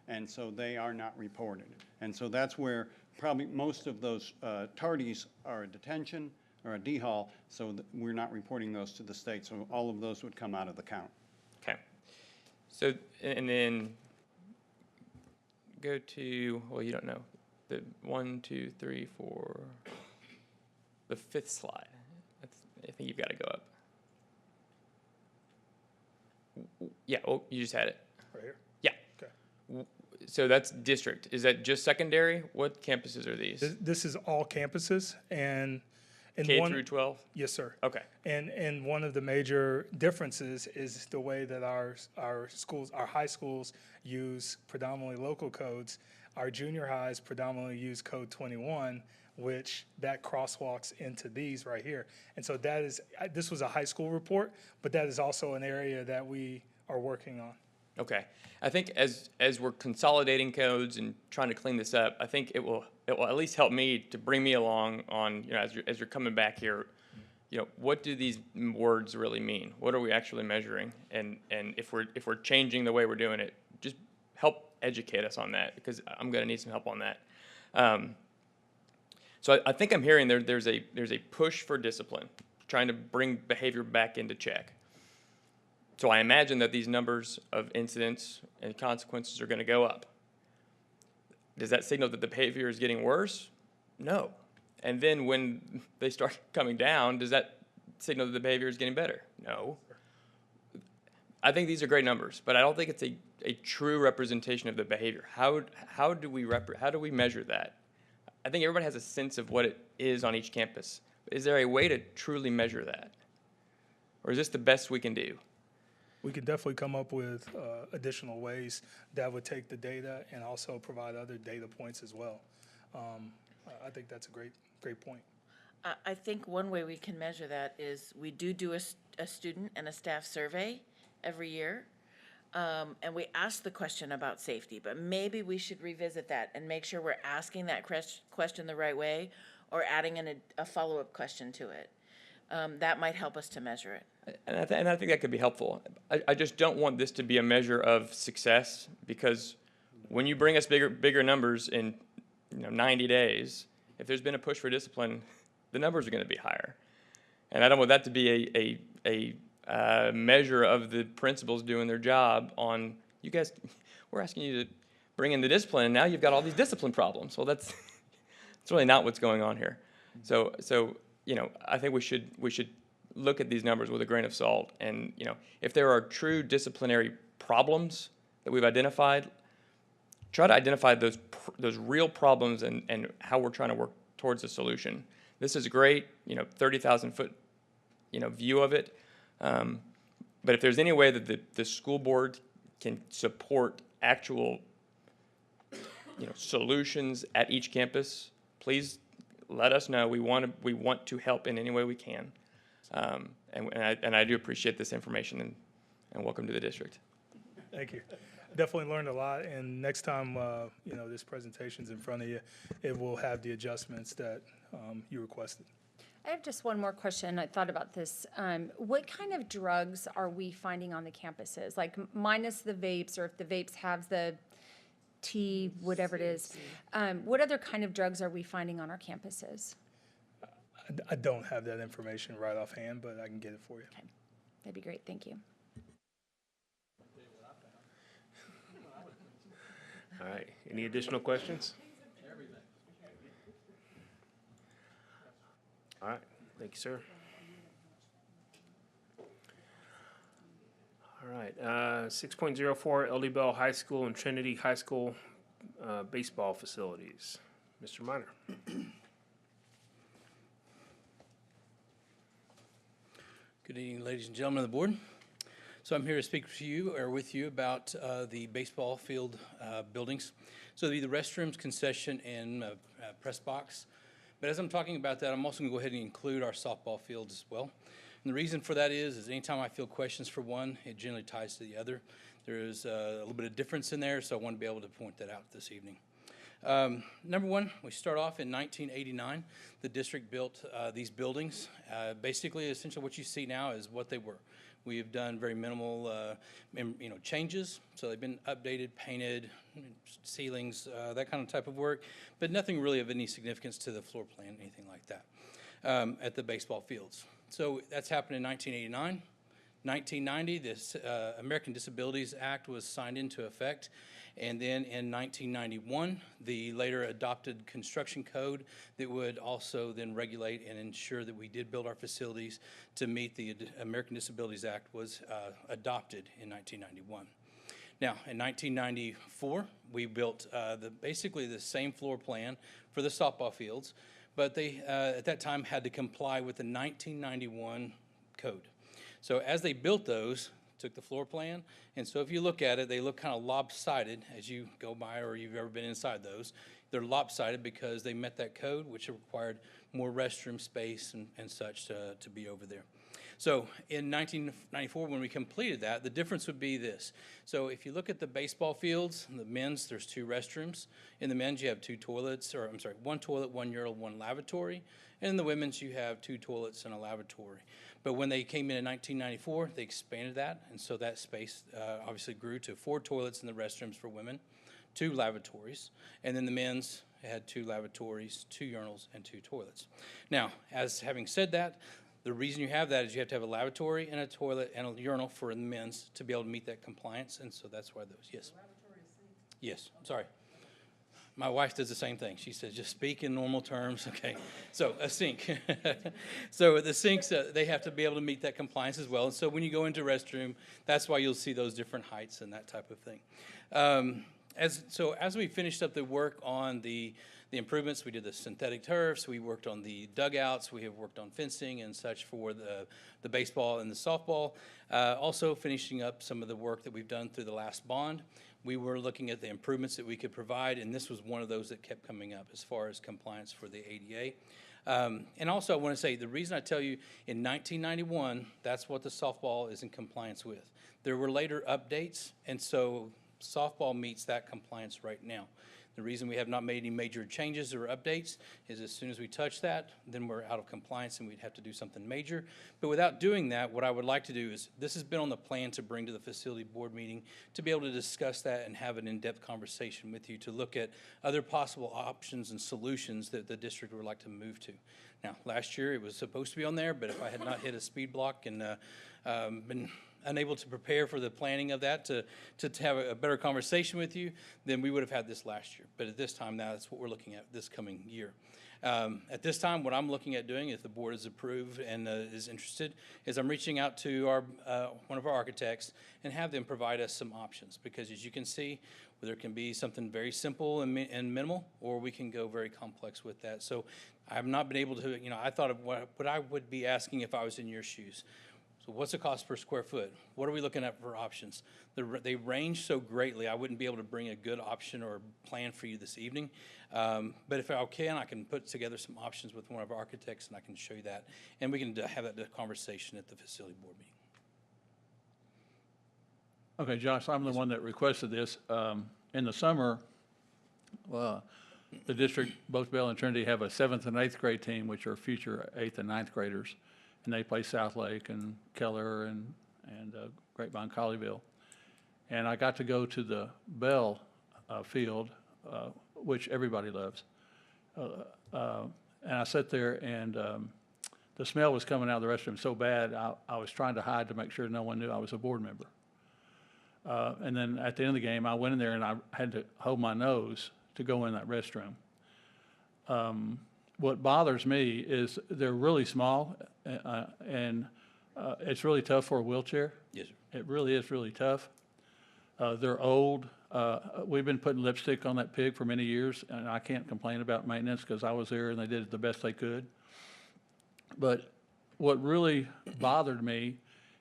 And so they are not reported. And so that's where probably most of those tardies are a detention or a D-haul, so we're not reporting those to the state. So all of those would come out of the count. Okay. So, and then go to, well, you don't know, the 1, 2, 3, 4, the 5th slide. I think you've got to go up. Yeah, oh, you just had it. Right here? Yeah. Okay. So that's district. Is that just secondary? What campuses are these? This is all campuses, and K through 12? Yes, sir. Okay. And one of the major differences is the way that our schools, our high schools use predominantly local codes. Our junior highs predominantly use code 21, which that crosswalks into these right here. And so that is, this was a high school report, but that is also an area that we are working on. Okay. I think as we're consolidating codes and trying to clean this up, I think it will at least help me to bring me along on, you know, as you're coming back here, you know, what do these words really mean? What are we actually measuring? And if we're changing the way we're doing it, just help educate us on that, because I'm going to need some help on that. So I think I'm hearing there's a push for discipline, trying to bring behavior back into check. So I imagine that these numbers of incidents and consequences are going to go up. Does that signal that the behavior is getting worse? No. And then when they start coming down, does that signal that the behavior is getting better? No. I think these are great numbers, but I don't think it's a true representation of the behavior. How do we measure that? I think everybody has a sense of what it is on each campus. Is there a way to truly measure that? Or is this the best we can do? We can definitely come up with additional ways that would take the data and also provide other data points as well. I think that's a great point. I think one way we can measure that is we do a student and a staff survey every year. And we ask the question about safety, but maybe we should revisit that and make sure we're asking that question the right way, or adding in a follow-up question to it. That might help us to measure it. And I think that could be helpful. I just don't want this to be a measure of success, because when you bring us bigger numbers in 90 days, if there's been a push for discipline, the numbers are going to be higher. And I don't want that to be a measure of the principals doing their job on, you guys, we're asking you to bring in the discipline, and now you've got all these discipline problems. Well, that's really not what's going on here. So I think we should look at these numbers with a grain of salt, and if there are true disciplinary problems that we've identified, try to identify those real problems and how we're trying to work towards a solution. This is great, 30,000 foot, view of it. But if there's any way that the school board can support actual, solutions at each campus, please let us know. We want to help in any way we can. And I do appreciate this information and welcome to the district. Thank you. Definitely learned a lot, and next time, this presentation's in front of you, it will have the adjustments that you requested. I have just one more question. I thought about this. What kind of drugs are we finding on the campuses? Like minus the vapes, or if the vapes have the T, whatever it is. What other kind of drugs are we finding on our campuses? I don't have that information right offhand, but I can get it for you. Okay. That'd be great. Thank you. All right, any additional questions? All right, thank you, sir. All right, 6.04 LD Bell High School and Trinity High School baseball facilities. Mr. Minor. Good evening, ladies and gentlemen of the board. So I'm here to speak to you or with you about the baseball field buildings. So the restrooms, concession, and press box. But as I'm talking about that, I'm also going to go ahead and include our softball fields as well. And the reason for that is anytime I field questions for one, it generally ties to the other. There is a little bit of difference in there, so I want to be able to point that out this evening. Number one, we start off in 1989. The district built these buildings. Basically, essentially what you see now is what they were. We have done very minimal, changes. So they've been updated, painted, ceilings, that kind of type of work, but nothing really of any significance to the floor plan, anything like that, at the baseball fields. So that's happened in 1989. 1990, this American Disabilities Act was signed into effect. And then in 1991, the later adopted construction code that would also then regulate and ensure that we did build our facilities to meet the American Disabilities Act was adopted in 1991. Now, in 1994, we built basically the same floor plan for the softball fields, but they at that time had to comply with the 1991 code. So as they built those, took the floor plan, and so if you look at it, they look kind of lopsided as you go by or you've ever been inside those. They're lopsided because they met that code, which required more restroom space and such to be over there. So in 1994, when we completed that, the difference would be this. So if you look at the baseball fields, the men's, there's 2 restrooms. In the men's, you have 2 toilets, or I'm sorry, 1 toilet, 1 urinal, 1 lavatory. And in the women's, you have 2 toilets and a lavatory. But when they came in 1994, they expanded that, and so that space obviously grew to 4 toilets in the restrooms for women, 2 lavatories, and then the men's had 2 lavatories, 2 urinals, and 2 toilets. Now, as having said that, the reason you have that is you have to have a lavatory and a toilet and a urinal for the men's to be able to meet that compliance, and so that's why those. Yes. Yes. I'm sorry. My wife does the same thing. She says, just speak in normal terms. Okay. So a sink. So the sinks, they have to be able to meet that compliance as well. And so when you go into a restroom, that's why you'll see those different heights and that type of thing. As we finished up the work on the improvements, we did the synthetic turfs, we worked on the dugouts, we have worked on fencing and such for the baseball and the softball. Also finishing up some of the work that we've done through the last bond. We were looking at the improvements that we could provide, and this was one of those that kept coming up as far as compliance for the ADA. And also I want to say, the reason I tell you in 1991, that's what the softball is in compliance with. There were later updates, and so softball meets that compliance right now. The reason we have not made any major changes or updates is as soon as we touch that, then we're out of compliance and we'd have to do something major. But without doing that, what I would like to do is, this has been on the plan to bring to the facility board meeting to be able to discuss that and have an in-depth conversation with you to look at other possible options and solutions that the district would like to move to. Now, last year it was supposed to be on there, but if I had not hit a speed block and been unable to prepare for the planning of that to have a better conversation with you, then we would have had this last year. But at this time now, that's what we're looking at this coming year. At this time, what I'm looking at doing, if the board is approved and is interested, is I'm reaching out to our one of our architects and have them provide us some options. Because as you can see, there can be something very simple and minimal, or we can go very complex with that. So I've not been able to, I thought of what I would be asking if I was in your shoes. So what's the cost per square foot? What are we looking at for options? They range so greatly, I wouldn't be able to bring a good option or plan for you this evening. But if I can put together some options with one of our architects, and I can show you that. And we can have that conversation at the facility board meeting. Okay, Josh, I'm the one that requested this. In the summer, the district, both Bell and Trinity, have a 7th and 8th grade team, which are future 8th and 9th graders. And they play South Lake and Keller and Grapevine, Colleyville. And I got to go to the Bell field, which everybody loves. And I sat there, and the smell was coming out of the restroom so bad, I was trying to hide to make sure no one knew I was a board member. And then at the end of the game, I went in there and I had to hold my nose to go in that restroom. What bothers me is they're really small, and it's really tough for a wheelchair. Yes, sir. It really is really tough. They're old. We've been putting lipstick on that pig for many years, and I can't complain about maintenance because I was there and they did the best they could. But what really bothered me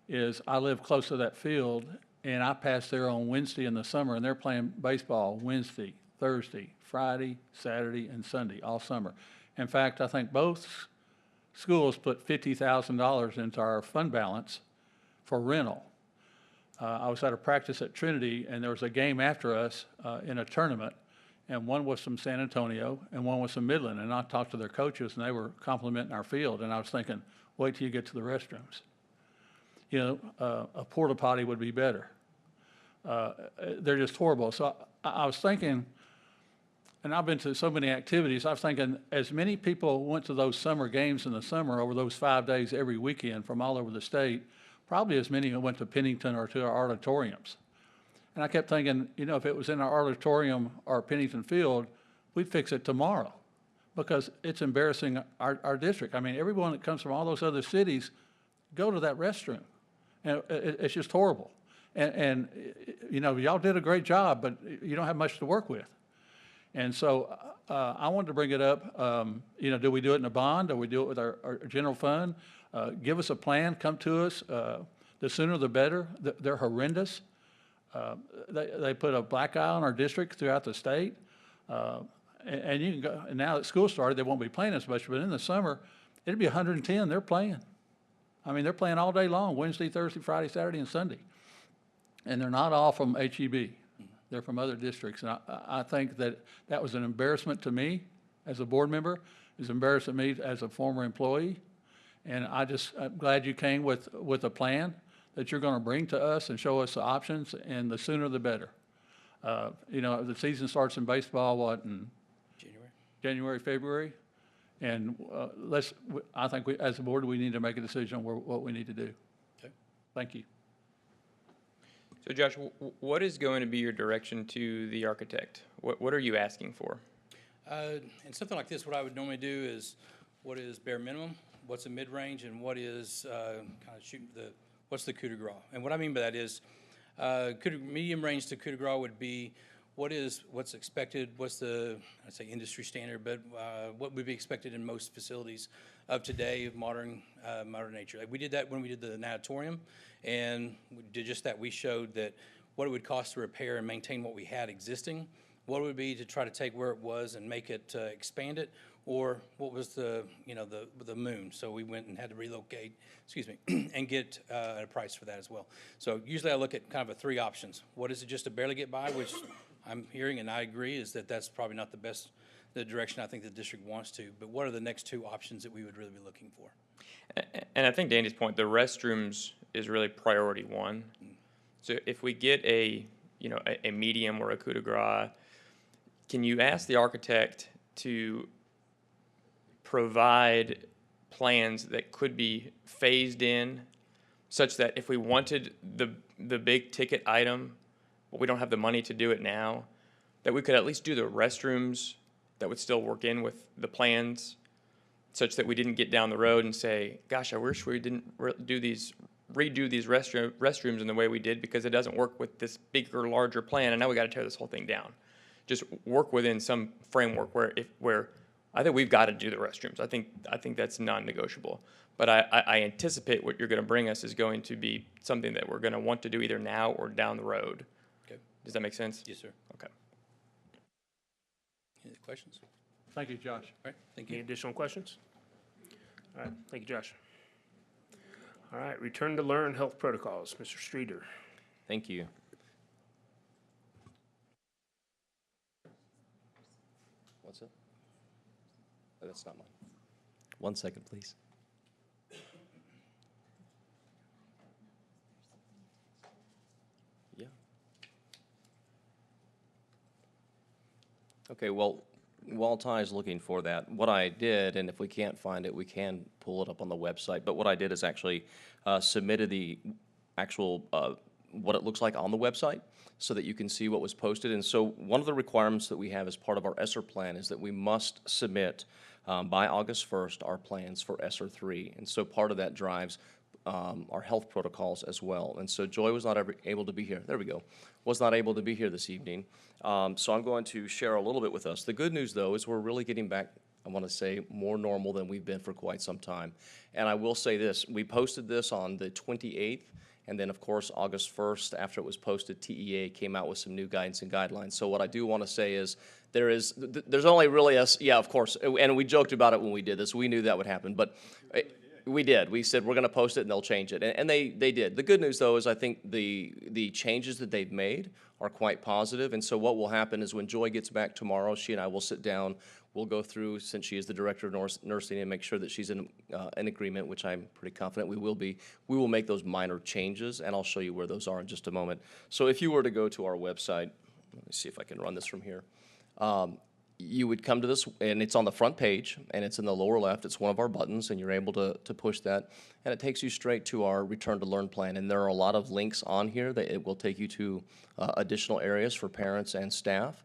is I live close to that field, and I pass there on Wednesday in the summer, and they're playing baseball Wednesday, Thursday, Friday, Saturday, and Sunday, all summer. In fact, I think both schools put $50,000 into our fund balance for rental. I was at a practice at Trinity, and there was a game after us in a tournament, and one was from San Antonio, and one was from Midland, and I talked to their coaches, and they were complimenting our field, and I was thinking, wait till you get to the restrooms. A porta potty would be better. They're just horrible. So I was thinking, and I've been to so many activities, I was thinking as many people went to those summer games in the summer over those 5 days every weekend from all over the state, probably as many who went to Pennington or to our auditoriums. And I kept thinking, if it was in our auditorium or Pennington Field, we'd fix it tomorrow because it's embarrassing our district. I mean, everyone that comes from all those other cities go to that restroom. And it's just horrible. And y'all did a great job, but you don't have much to work with. And so I wanted to bring it up. Do we do it in a bond? Do we do it with our general fund? Give us a plan. Come to us. The sooner the better. They're horrendous. They put a black eye on our district throughout the state. And you can go. And now that school started, they won't be playing as much. But in the summer, it'll be 110. They're playing. I mean, they're playing all day long, Wednesday, Thursday, Friday, Saturday, and Sunday. And they're not all from HEB. They're from other districts. And I think that was an embarrassment to me as a board member. It was embarrassing to me as a former employee. And I'm glad you came with a plan that you're going to bring to us and show us the options, and the sooner the better. The season starts in baseball, in January, February? And I think as a board, we need to make a decision on what we need to do. Okay. Thank you. So Josh, what is going to be your direction to the architect? What are you asking for? In something like this, what I would normally do is what is bare minimum, what's a mid-range, and what is what's the coup de grace. And what I mean by that is medium range to coup de grace would be what's expected, what's the, I'd say industry standard, but what would be expected in most facilities of today, of modern nature. Like we did that when we did the natatorium, and we did just that. We showed that what it would cost to repair and maintain what we had existing, what it would be to try to take where it was and make it, expand it, or what was the moon. So we went and had to relocate, and get a price for that as well. So usually I look at kind of 3 options. What is it just to barely get by, which I'm hearing and I agree is that's probably not the direction I think the district wants to, but what are the next 2 options that we would really be looking for? And I think Danny's point, the restrooms is really priority 1. So if we get a medium or a coup de grace, can you ask the architect to provide plans that could be phased in such that if we wanted the big ticket item, but we don't have the money to do it now, that we could at least do the restrooms that would still work in with the plans, such that we didn't get down the road and say, gosh, I wish we didn't redo these restrooms in the way we did, because it doesn't work with this bigger, larger plan, and now we got to tear this whole thing down. Just work within some framework where I think we've got to do the restrooms. I think that's non-negotiable. But I anticipate what you're going to bring us is going to be something that we're going to want to do either now or down the road. Okay. Does that make sense? Yes, sir. Okay. Any questions? Thank you, Josh. All right, thank Any you. additional questions? All right, thank you, Josh. All right, return to learn health protocols, Mr. Streeter. Thank you. What's it? Oh, that's not mine. 1 second, please. Yeah. Okay, well, while Ty's looking for that, what I did, and if we can't find it, we can pull it up on the website, but what I did is actually submitted the actual, what it looks like on the website so that you can see what was posted. And so one of the requirements that we have as part of our ESSER plan is that we must submit by August 1st our plans for ESSER 3. And so part of that drives our health protocols as well. And so Joy was not able to be here. There we go. Was not able to be here this evening. So I'm going to share a little bit with us. The good news, though, is we're really getting back, I want to say, more normal than we've been for quite some time. And I will say this, we posted this on the 28th, and then, of course, August 1st, after it was posted, TEA came out with some new guidance and guidelines. So what I do want to say is there's only really yeah, of course, and we joked about it when we did this. We knew that would happen, but we did. We said we're going to post it and they'll change it, and they did. The good news, though, is I think the changes that they've made are quite positive. And so what will happen is when Joy gets back tomorrow, she and I will sit down. We'll go through, since she is the director of nursing, and make sure that she's in agreement, which I'm pretty confident we will be. We will make those minor changes, and I'll show you where those are in just a moment. So if you were to go to our website, let me see if I can run this from here. You would come to this, and it's on the front page, and it's in the lower left. It's one of our buttons, and you're able to push that, and it takes you straight to our Return to Learn plan. And there are a lot of links on here that it will take you to additional areas for parents and staff.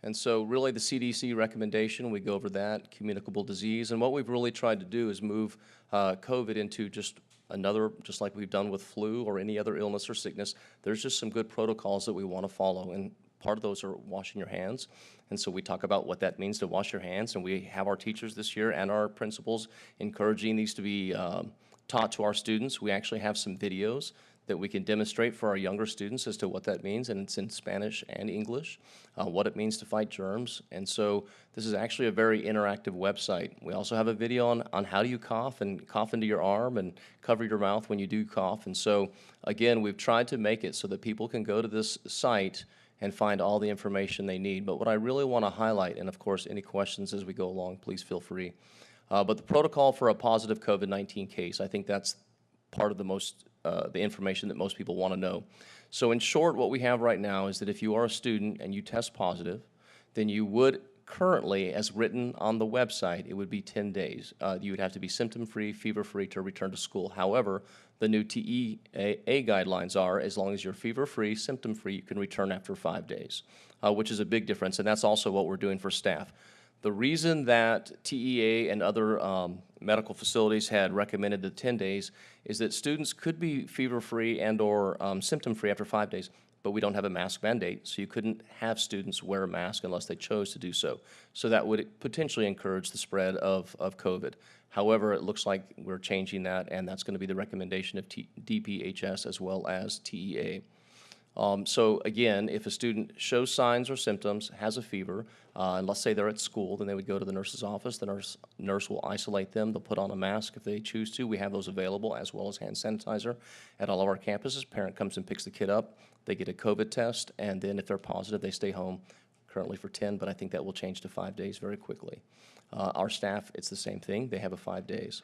And so really the CDC recommendation, we go over that, communicable disease, and what we've really tried to do is move COVID into just like we've done with flu or any other illness or sickness. There's just some good protocols that we want to follow, and part of those are washing your hands. And so we talk about what that means to wash your hands, and we have our teachers this year and our principals encouraging these to be taught to our students. We actually have some videos that we can demonstrate for our younger students as to what that means, and it's in Spanish and English, what it means to fight germs. And so this is actually a very interactive website. We also have a video on how do you cough, and cough into your arm and cover your mouth when you do cough. And so again, we've tried to make it so that people can go to this site and find all the information they need. But what I really want to highlight, and of course any questions as we go along, please feel free. But the protocol for a positive COVID-19 case, I think that's part of the information that most people want to know. So in short, what we have right now is that if you are a student and you test positive, then you would currently, as written on the website, it would be 10 days. You would have to be symptom-free, fever-free to return to school. However, the new TEA guidelines are, as long as you're fever-free, symptom-free, you can return after 5 days, which is a big difference, and that's also what we're doing for staff. The reason that TEA and other medical facilities had recommended the 10 days is that students could be fever-free and or symptom-free after 5 days, but we don't have a mask mandate, so you couldn't have students wear a mask unless they chose to do so. So that would potentially encourage the spread of COVID. However, it looks like we're changing that, and that's going to be the recommendation of DPHS as well as TEA. So again, if a student shows signs or symptoms, has a fever, and let's say they're at school, then they would go to the nurse's office. The nurse will isolate them. They'll put on a mask if they choose to. We have those available, as well as hand sanitizer at all of our campuses. Parent comes and picks the kid up. They get a COVID test, and then if they're positive, they stay home, currently for 10, but I think that will change to 5 days very quickly. Our staff, it's the same thing. They have a 5 days.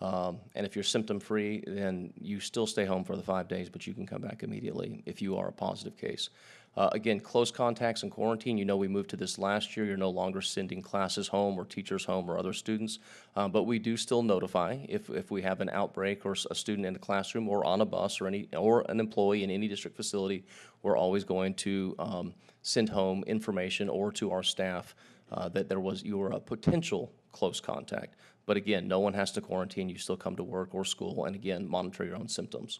And if you're symptom-free, then you still stay home for the 5 days, but you can come back immediately if you are a positive case. Again, close contacts and quarantine, you know we moved to this last year. You're no longer sending classes home or teachers home or other students, but we do still notify if we have an outbreak or a student in a classroom or on a bus or an employee in any district facility. We're always going to send home information or to our staff that you were a potential close contact. But again, no one has to quarantine. You still come to work or school, and again, monitor your own symptoms.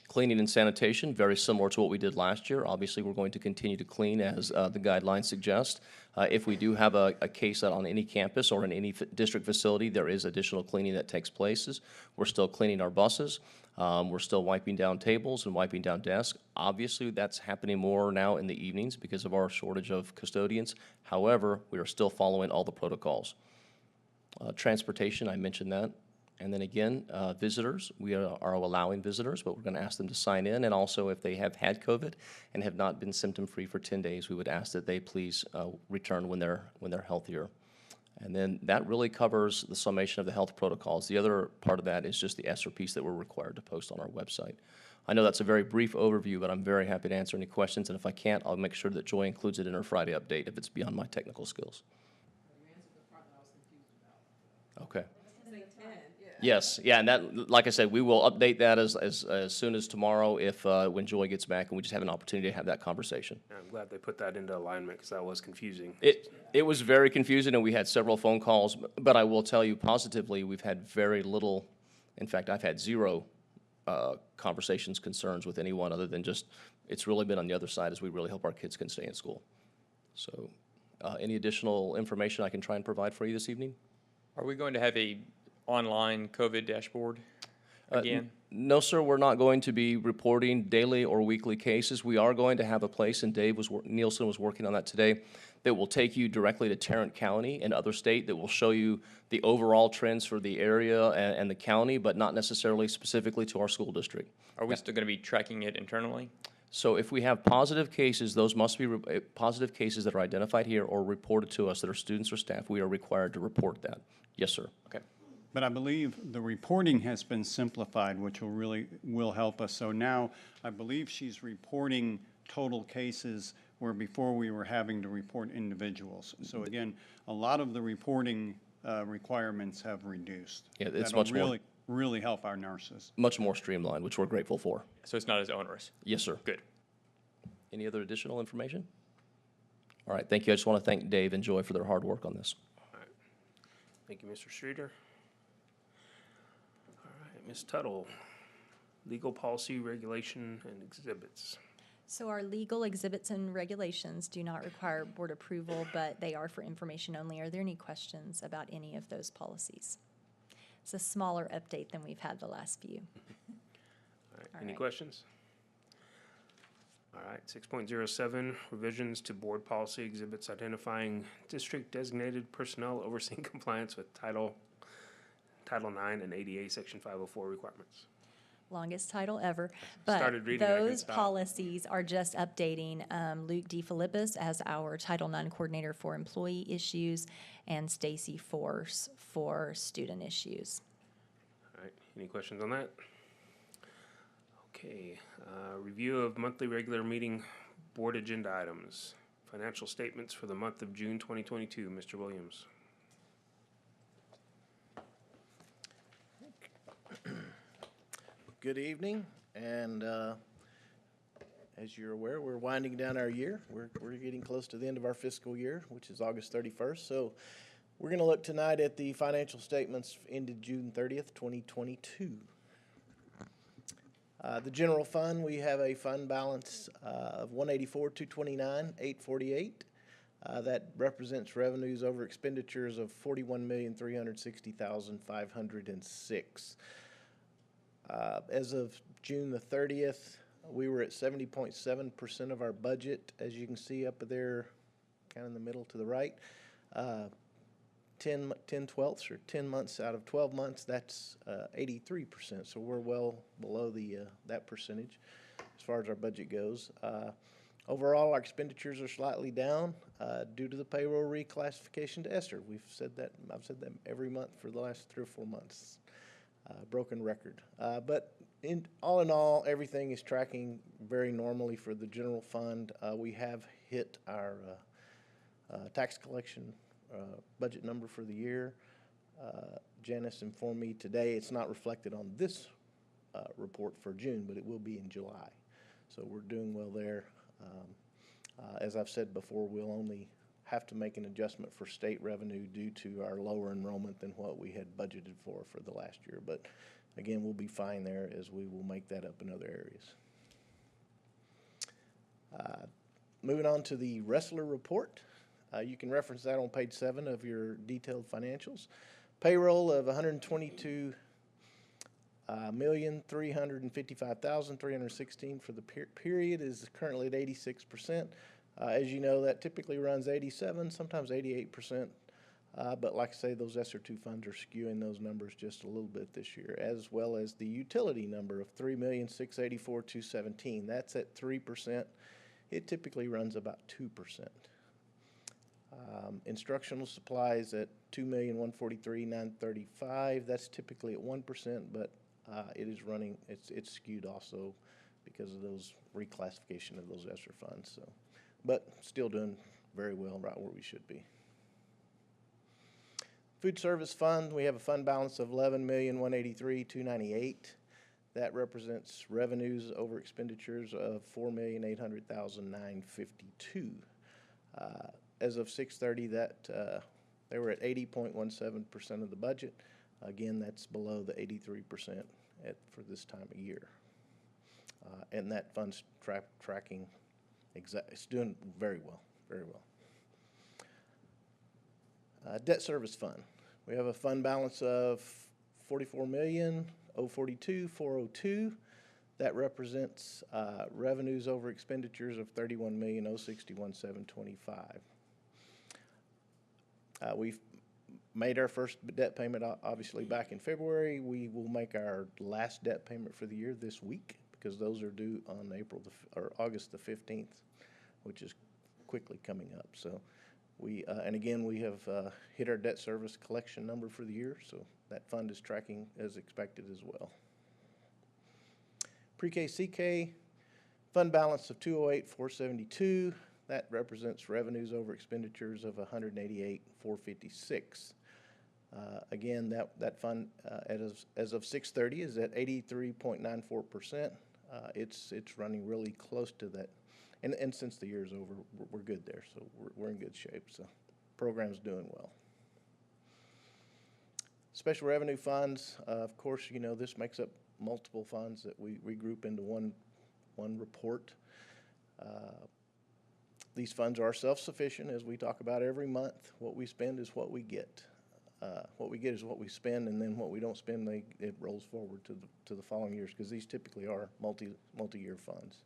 Cleaning and sanitation, very similar to what we did last year. Obviously, we're going to continue to clean as the guidelines suggest. If we do have a case on any campus or in any district facility, there is additional cleaning that takes place. We're still cleaning our buses. We're still wiping down tables and wiping down desks. Obviously, that's happening more now in the evenings because of our shortage of custodians. However, we are still following all the protocols. Transportation, I mentioned that. And then again, visitors, we are allowing visitors, but we're going to ask them to sign in. And also, if they have had COVID and have not been symptom-free for 10 days, we would ask that they please return when they're healthier. And then that really covers the summation of the health protocols. The other part of that is just the SRPs that we're required to post on our website. I know that's a very brief overview, but I'm very happy to answer any questions. And if I can't, I'll make sure that Joy includes it in her Friday update if it's beyond my technical skills. Okay. Yes, yeah, and that, like I said, we will update that as soon as tomorrow if, when Joy gets back, and we just have an opportunity to have that conversation. I'm glad they put that into alignment because that was confusing. It was very confusing, and we had several phone calls, but I will tell you positively, we've had very little, in fact, I've had zero conversations, concerns with anyone other than just, it's really been on the other side as we really hope our kids can stay in school. So, any additional information I can try and provide for you this evening? Are we going to have a online COVID dashboard again? No, sir, we're not going to be reporting daily or weekly cases. We are going to have a place, and Nielsen was working on that today, that will take you directly to Tarrant County and other state that will show you the overall trends for the area and the county, but not necessarily specifically to our school district. Are we still going to be tracking it internally? So if we have positive cases, those must be positive cases that are identified here or reported to us that are students or staff. We are required to report that. Yes, sir. Okay. But I believe the reporting has been simplified, which will help us. So now, I believe she's reporting total cases where before we were having to report individuals. So again, a lot of the reporting requirements have reduced. Yeah, it's That'll much more, really help our nurses. much more streamlined, which we're grateful for. So it's not as onerous? Yes, sir. Good. Any other additional information? All right, thank you. I just want to thank Dave and Joy for their hard work on this. Thank you, Mr. Streeter. All right, Ms. Tuttle, legal policy, regulation, and exhibits. So our legal exhibits and regulations do not require board approval, but they are for information only. Are there any questions about any of those policies? It's a smaller update than we've had the last few. All right, any questions? All right, 6.07, revisions to board policy exhibits identifying district designated personnel overseeing compliance with Title IX and ADA Section 504 requirements. Longest title ever, but Started reading, I couldn't those stop. policies are just updating Luke DeFilippis as our Title IX coordinator for employee issues and Stacy Force for student issues. All right, any questions on that? Okay, review of monthly regular meeting board agenda items. Financial statements for the month of June 2022. Mr. Williams. Good evening, and as you're aware, we're winding down our year. We're getting close to the end of our fiscal year, which is August 31st. So we're going to look tonight at the financial statements ended June 30th, 2022. The general fund, we have a fund balance of $184,229,848. That represents revenues over expenditures of $41,360,506. As of June the 30th, we were at 70.7% of our budget, as you can see up there, kind of in the middle to the right. 10 twelfths, or 10 months out of 12 months, that's 83%. So we're well below that percentage as far as our budget goes. Overall, our expenditures are slightly down due to the payroll reclassification to ESSER. I've said that every month for the last 3 or 4 months. Broken record. But in all, everything is tracking very normally for the general fund. We have hit our tax collection budget number for the year. Janice informed me today it's not reflected on this report for June, but it will be in July. So we're doing well there. As I've said before, we'll only have to make an adjustment for state revenue due to our lower enrollment than what we had budgeted for the last year. But again, we'll be fine there as we will make that up in other areas. Moving on to the wrestler report. You can reference that on page 7 of your detailed financials. Payroll of $122,355,316 for the period is currently at 86%. As you know, that typically runs 87, sometimes 88%. But like I say, those ESSER 2 funds are skewing those numbers just a little bit this year, as well as the utility number of $3,684,217. That's at 3%. It typically runs about 2%. Instructional supplies at $2,143,935. That's typically at 1%, but it is running. It's skewed also because of those reclassification of those ESSER funds. So, but still doing very well, right where we should be. Food service fund, we have a fund balance of $11,183,298. That represents revenues over expenditures of $4,800,952. As of 6/30, that they were at 80.17% of the budget. Again, that's below the 83% for this time of year. And that fund's tracking it's doing very well, very well. Debt service fund. We have a fund balance of $44,042,402. That represents revenues over expenditures of $31,061,725. We've made our first debt payment, obviously, back in February. We will make our last debt payment for the year this week because those are due on August the 15th, which is quickly coming up. So and again, we have hit our debt service collection number for the year, so that fund is tracking as expected as well. Pre-K, CK, fund balance of $208,472. That represents revenues over expenditures of $188,456. Again, that fund as of 6/30 is at 83.94%. It's running really close to that. And since the year's over, we're good there, so we're in good shape. So program's doing well. Special revenue funds, of course, you know, this makes up multiple funds that we group into one report. These funds are self-sufficient, as we talk about every month. What we spend is what we get. What we get is what we spend, and then what we don't spend, it rolls forward to the following years, because these typically are multi-year funds.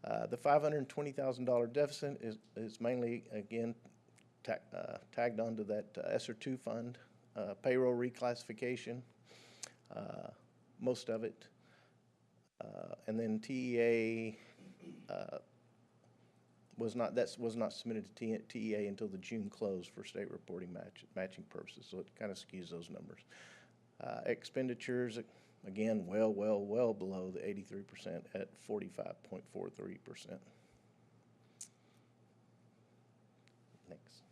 The $520,000 deficit is mainly, again, tagged onto that ESSER 2 fund, payroll reclassification, most of it, and then TEA was not submitted to TEA until the June close for state reporting matching purposes, so it kind of skews those numbers. Expenditures, again, well below the 83% at 45.43%. Next.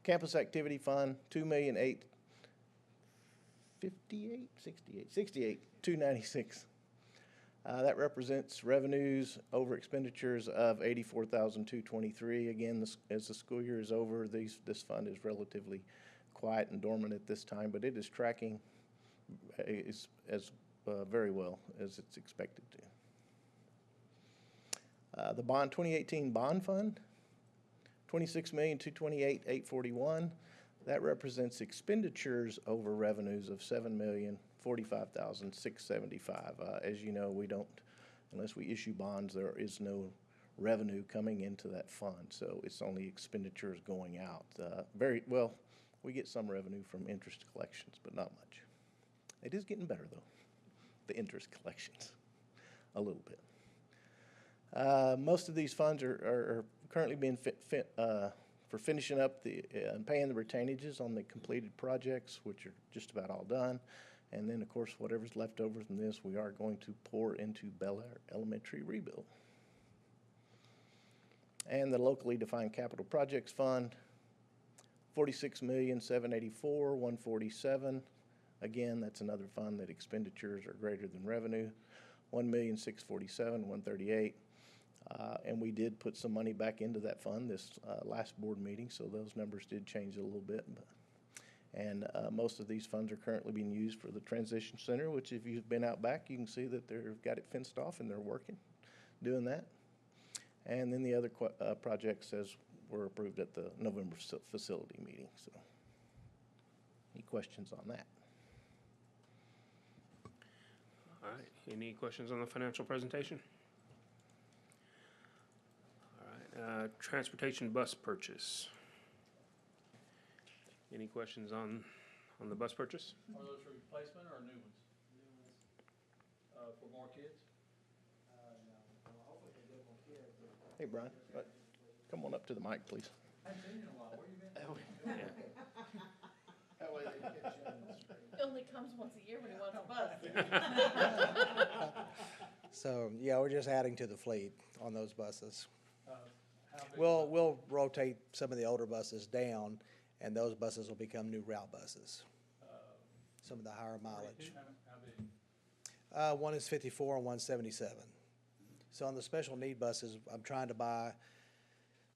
Campus Activity Fund, $2,858,296. That represents revenues over expenditures of $84,223. Again, as the school year is over, this fund is relatively quiet and dormant at this time, but it is tracking very well as it's expected to. The 2018 bond fund, $26,228,841. That represents expenditures over revenues of $7,045,675. As you know, we don't, unless we issue bonds, there is no revenue coming into that fund, so it's only expenditures going out. We get some revenue from interest collections, but not much. It is getting better, though, the interest collections, a little bit. Most of these funds are currently being for finishing up and paying the retainages on the completed projects, which are just about all done. And then, of course, whatever's left over from this, we are going to pour into Bel Air Elementary rebuild. And the locally defined capital projects fund, $46,784,147. Again, that's another fund that expenditures are greater than revenue, $1,647,138. And we did put some money back into that fund this last board meeting, so those numbers did change a little bit. And most of these funds are currently being used for the transition center, which if you've been out back, you can see that they've got it fenced off and they're working, doing that. And then the other projects as were approved at the November facility meeting. So, any questions on that? All right, any questions on the financial presentation? All right, transportation bus purchase. Any questions on the bus purchase? Are those replacement or new ones? For more kids? Hey, Brian, come on up to the mic, please. I haven't seen you in a while. Where you been? That way they can catch you on the screen. He only comes once a year when he wants a bus. So, yeah, we're just adding to the fleet on those buses. How big? We'll rotate some of the older buses down, and those buses will become new route buses. Some of the higher mileage. How big? One is 54 and one's 77. So on the special need buses, I'm trying to buy,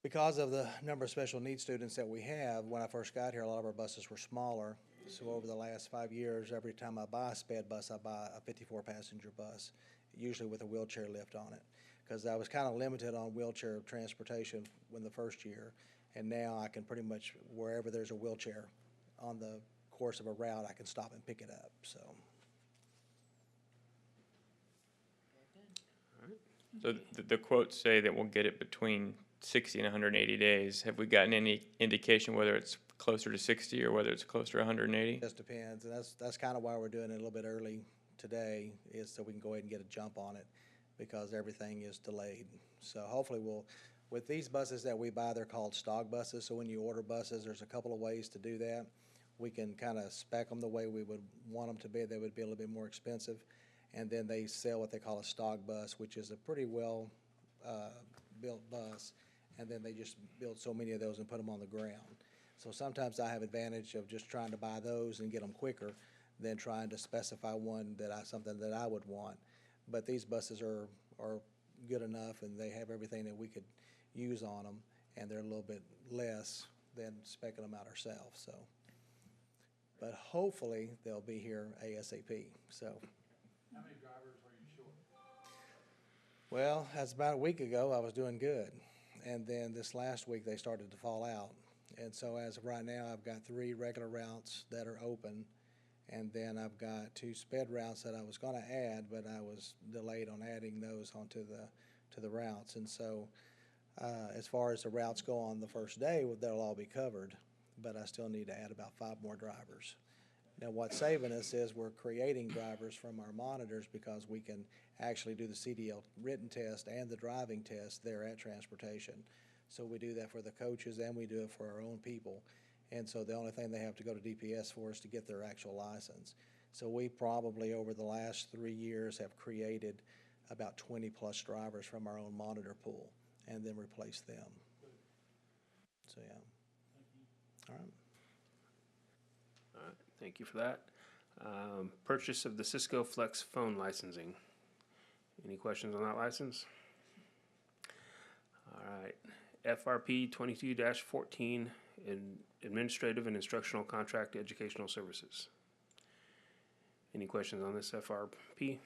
because of the number of special needs students that we have, when I first got here, a lot of our buses were smaller. So over the last 5 years, every time I buy a sped bus, I buy a 54-passenger bus, usually with a wheelchair lift on it. Because I was kind of limited on wheelchair transportation in the first year, and now I can pretty much, wherever there's a wheelchair on the course of a route, I can stop and pick it up, so. So the quotes say that we'll get it between 60 and 180 days. Have we gotten any indication whether it's closer to 60 or whether it's closer to 180? Just depends, and that's kind of why we're doing it a little bit early today, is so we can go ahead and get a jump on it, because everything is delayed. So hopefully with these buses that we buy, they're called stock buses, so when you order buses, there's a couple of ways to do that. We can kind of spec them the way we would want them to be. They would be a little bit more expensive. And then they sell what they call a stock bus, which is a pretty well built bus. And then they just build so many of those and put them on the ground. So sometimes I have advantage of just trying to buy those and get them quicker than trying to specify one something that I would want. But these buses are good enough, and they have everything that we could use on them, and they're a little bit less than speccing them out ourselves. So, but hopefully they'll be here ASAP. So. How many drivers are you short? Well, that's about a week ago, I was doing good. And then this last week, they started to fall out. And so as of right now, I've got 3 regular routes that are open. And then I've got 2 sped routes that I was going to add, but I was delayed on adding those onto the routes. And so as far as the routes go on the first day, they'll all be covered. But I still need to add about 5 more drivers. Now, what's saving us is we're creating drivers from our monitors, because we can actually do the CDL written test and the driving test there at transportation. So we do that for the coaches, and we do it for our own people. And so the only thing they have to go to DPS for is to get their actual license. So we probably over the last 3 years have created about 20+ drivers from our own monitor pool and then replace them. So, yeah. All right. All right, thank you for that. Purchase of the Cisco Flex phone licensing. Any questions on that license? All right, FRP 22-14, Administrative and Instructional Contract Educational Services. Any questions on this FRP?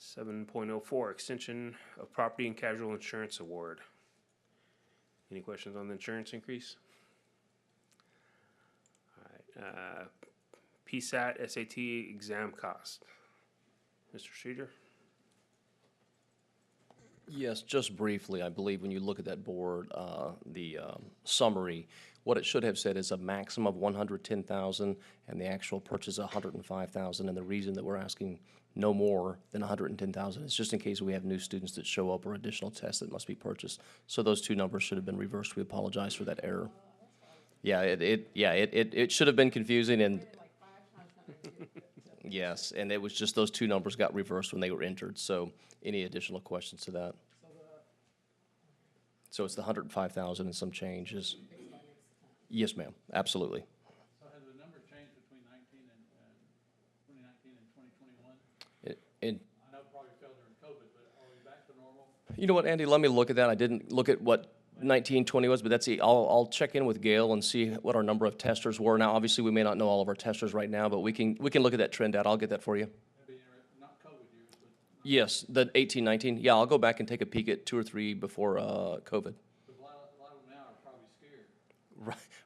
7.04, Extension of Property and Casual Insurance Award. Any questions on the insurance increase? All right, PSAT SAT exam cost. Mr. Streeter? Yes, just briefly, I believe when you look at that board, the summary, what it should have said is a maximum of 110,000, and the actual purchase 105,000. And the reason that we're asking no more than 110,000 is just in case we have new students that show up or additional tests that must be purchased. So those two numbers should have been reversed. We apologize for that error. Yeah, it should have been confusing, and yes, and it was just those two numbers got reversed when they were entered. So any additional questions to that? So it's the 105,000 and some changes. Yes, ma'am, absolutely. So has the number changed between 2019 and 2021? And I know it probably fell during COVID, but You know what, Andy, let me look at that. I didn't look at what 1920 was, but I'll check in with Gail and see what our number of testers were. Now, obviously, we may not know all of our testers right now, but we can look at that trend out. I'll get that for you. Yes, the 18, 19. Yeah, I'll go back and take a peek at 2 or 3 before COVID.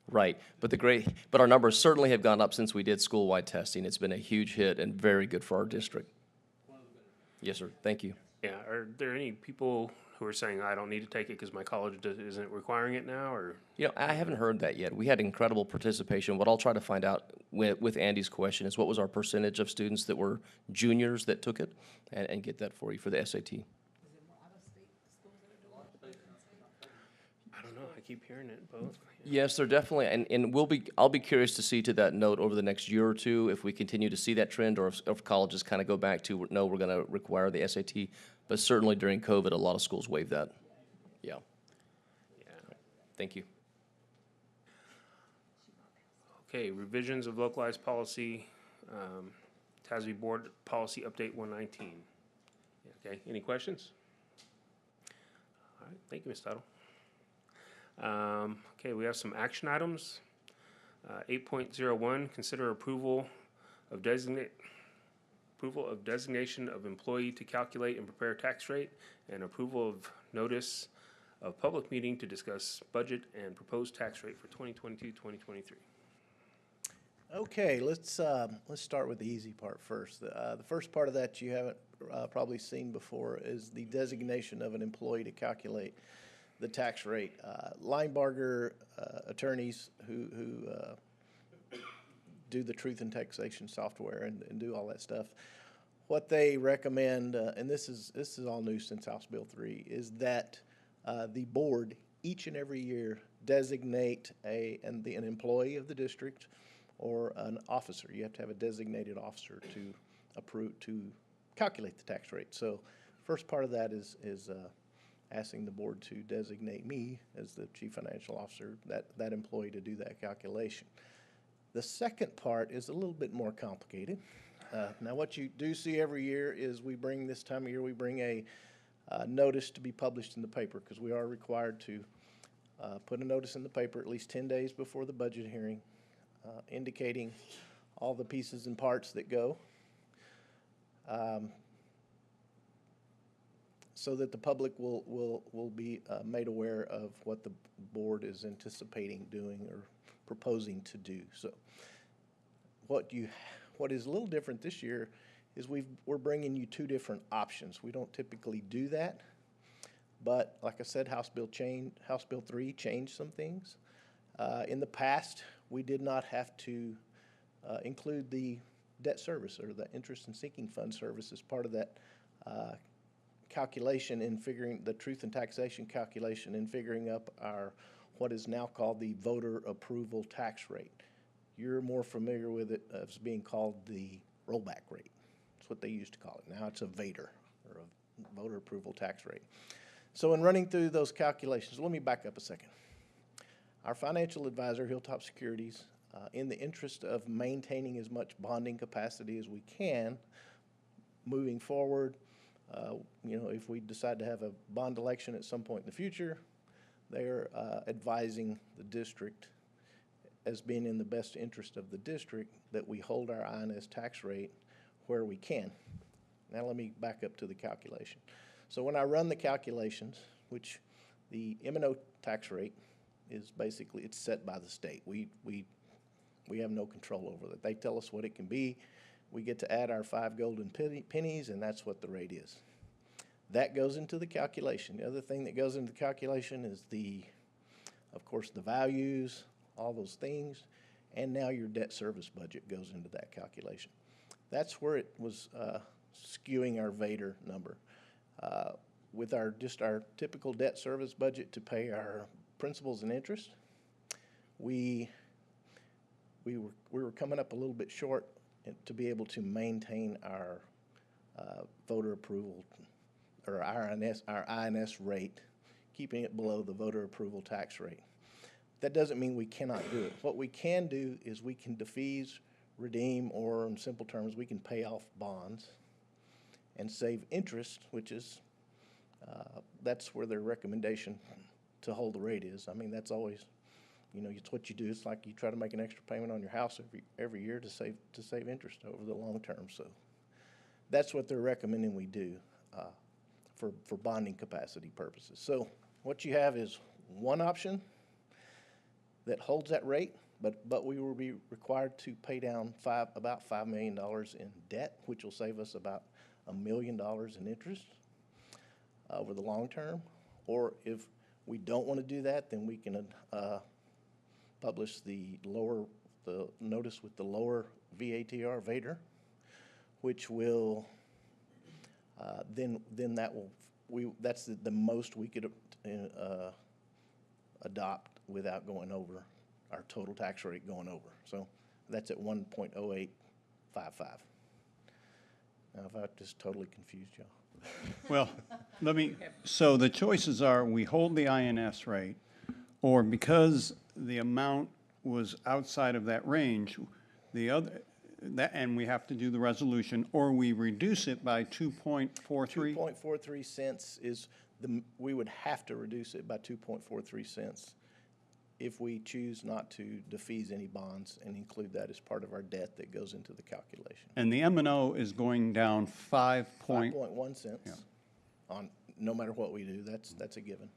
Right, but our numbers certainly have gone up since we did school-wide testing. It's been a huge hit and very good for our district. Yes, sir. Thank you. Yeah, are there any people who are saying, I don't need to take it because my college isn't requiring it now, or? You know, I haven't heard that yet. We had incredible participation. What I'll try to find out with Andy's question is what was our percentage of students that were juniors that took it, and get that for you for the SAT. I don't know, I keep hearing it both. Yes, they're definitely, and I'll be curious to see to that note over the next year or two if we continue to see that trend, or if colleges kind of go back to, no, we're going to require the SAT. But certainly during COVID, a lot of schools waived that. Yeah. Thank you. Okay, revisions of localized policy, TASB Board Policy Update 119. Okay, any questions? All right, thank you, Ms. Tuttle. Okay, we have some action items. 8.01, consider approval of designation of employee to calculate and prepare tax rate, and approval of notice of public meeting to discuss budget and proposed tax rate for 2022-2023. Okay, let's start with the easy part first. The first part of that you haven't probably seen before is the designation of an employee to calculate the tax rate. Linebarger attorneys who do the truth and taxation software and do all that stuff, what they recommend, and this is all new since House Bill 3, is that the board each and every year designate an employee of the district or an officer. You have to have a designated officer to calculate the tax rate. So first part of that is asking the board to designate me as the chief financial officer, that employee, to do that calculation. The second part is a little bit more complicated. Now, what you do see every year is this time of year, we bring a notice to be published in the paper, because we are required to put a notice in the paper at least 10 days before the budget hearing, indicating all the pieces and parts that go, so that the public will be made aware of what the board is anticipating doing or proposing to do. So what is a little different this year is we're bringing you 2 different options. We don't typically do that, but like I said, House Bill 3 changed some things. In the past, we did not have to include the debt service or the interest and sinking fund service as part of that calculation in figuring the truth and taxation calculation and figuring up what is now called the voter approval tax rate. You're more familiar with it as being called the rollback rate. That's what they used to call it. Now it's a VATR, or a voter approval tax rate. So in running through those calculations, let me back up a second. Our financial advisor, Hilltop Securities, in the interest of maintaining as much bonding capacity as we can moving forward, if we decide to have a bond election at some point in the future, they're advising the district, as being in the best interest of the district, that we hold our INS tax rate where we can. Now let me back up to the calculation. So when I run the calculations, which the M&O tax rate is basically, it's set by the state. We have no control over that. They tell us what it can be. We get to add our 5 golden pennies, and that's what the rate is. That goes into the calculation. The other thing that goes into the calculation is of course, the values, all those things, and now your debt service budget goes into that calculation. That's where it was skewing our VATR number. With our typical debt service budget to pay our principals and interest, we were coming up a little bit short to be able to maintain our voter approval, or our INS rate, keeping it below the voter approval tax rate. That doesn't mean we cannot do it. What we can do is we can defease, redeem, or in simple terms, we can pay off bonds and save interest, which is That's where their recommendation to hold the rate is. I mean, that's always, you know, it's what you do. It's like you try to make an extra payment on your house every year to save interest over the long term. So that's what they're recommending we do for bonding capacity purposes. So what you have is one option that holds that rate, but we will be required to pay down about $5 million in debt, which will save us about $1 million in interest over the long term. Or if we don't want to do that, then we can publish the notice with the lower VATR Vader, which will then that's the most we could adopt without going over our total tax rate going over. So that's at 1.0855. Now, if I just totally confused y'all. Well, so the choices are, we hold the INS rate, or because the amount was outside of that range, and we have to do the resolution, or we reduce it by 2.43? 2.43 cents is we would have to reduce it by 2.43 cents if we choose not to defease any bonds and include that as part of our debt that goes into the calculation. And the M&O is going down 5.1 cents on no matter what we do. That's a given.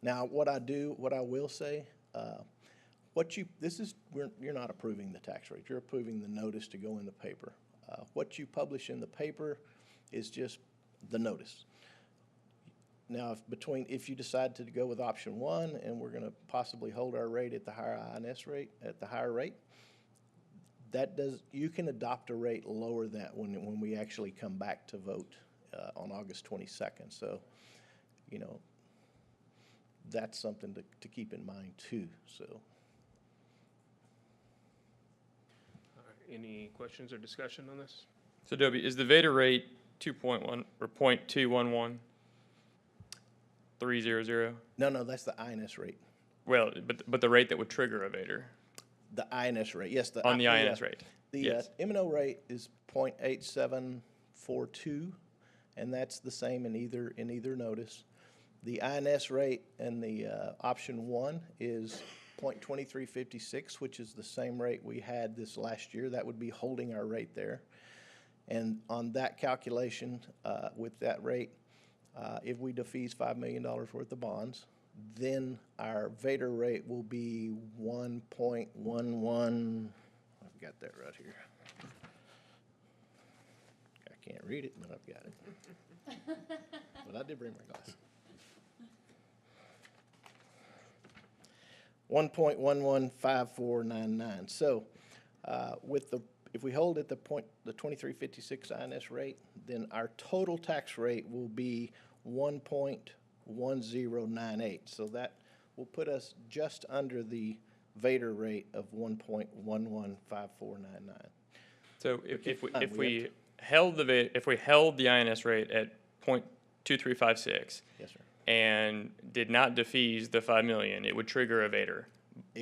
Now, what I will say, you're not approving the tax rate. You're approving the notice to go in the paper. What you publish in the paper is just the notice. Now, if you decide to go with option one, and we're going to possibly hold our rate at the higher INS rate, at the higher rate, you can adopt a rate lower than that when we actually come back to vote on August 22nd. So, you know, that's something to keep in mind too. So. All right, any questions or discussion on this? So Dobie, is the Vader rate 2.1 or 0.211? 300? No, that's the INS rate. Well, but the rate that would trigger a Vader. The INS rate, yes. On the INS rate. The M&O rate is 0.8742, and that's the same in either notice. The INS rate and the option one is 0.2356, which is the same rate we had this last year. That would be holding our rate there. And on that calculation, with that rate, if we defease $5 million worth of bonds, then our Vader rate will be 1.11. I've got that right here. I can't read it, but I've got it. But I did bring my glasses. 1.115499. So, if we hold at the 2356 INS rate, then our total tax rate will be 1.1098. So that will put us just under the Vader rate of 1.115499. So if we held the INS rate at 0.2356. Yes, sir. And did not defease the $5 million, it would trigger a Vader.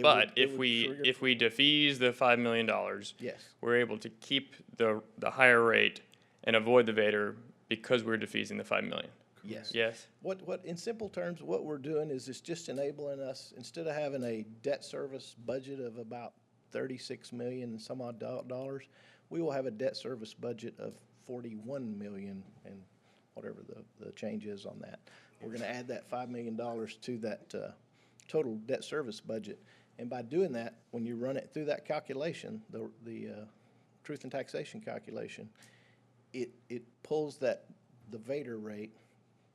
But if we defease the $5 million, yes, we're able to keep the higher rate and avoid the Vader because we're defeasing the $5 million. Yes. Yes. What in simple terms, what we're doing is it's just enabling us, instead of having a debt service budget of about $36 million and some odd dollars, we will have a debt service budget of $41 million and whatever the change is on that. We're going to add that $5 million to that total debt service budget. And by doing that, when you run it through that calculation, the truth and taxation calculation, it pulls the Vader rate,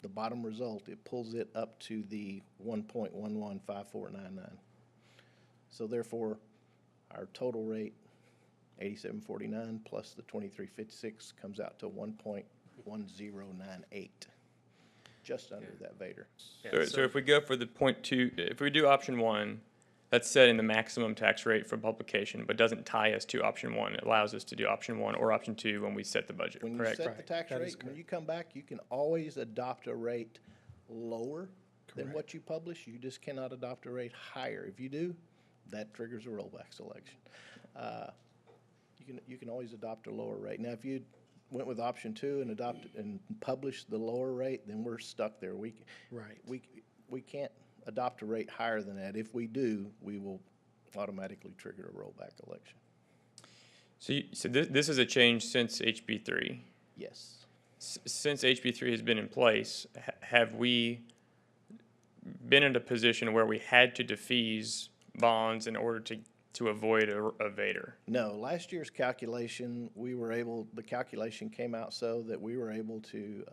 the bottom result, it pulls it up to the 1.115499. So therefore, our total rate, 8749 plus the 2356 comes out to 1.1098. Just under that Vader. So if we go for the 0.2, if we do option one, that's setting the maximum tax rate for publication, but doesn't tie us to option one. It allows us to do option one or option two when we set the budget, When correct? you set the tax rate, when you come back, you can always adopt a rate lower than what you publish. You just cannot adopt a rate higher. If you do, that triggers a rollback selection. You can always adopt a lower rate. Now, if you went with option 2 and adopted and published the lower rate, then we're stuck there. Right. We can't adopt a rate higher than that. If we do, we will automatically trigger a rollback election. So this is a change since HB3. Yes. Since HB3 has been in place, have we been in a position where we had to defease bonds in order to avoid a evader? No, last year's calculation, the calculation came out so that we were able to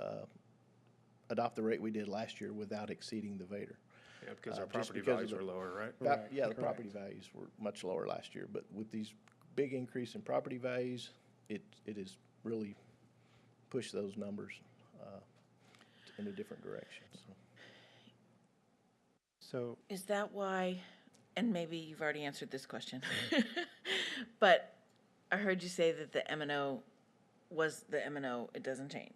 adopt the rate we did last year without exceeding the Vader. Yeah, because our Just property because values of are lower, right? Yeah, the property values were much lower last year, but with these big increase in property values, it has really pushed those numbers in a different direction. So, Is that why, and maybe you've already answered this question, but I heard you say that the M&O was the M&O, it doesn't change.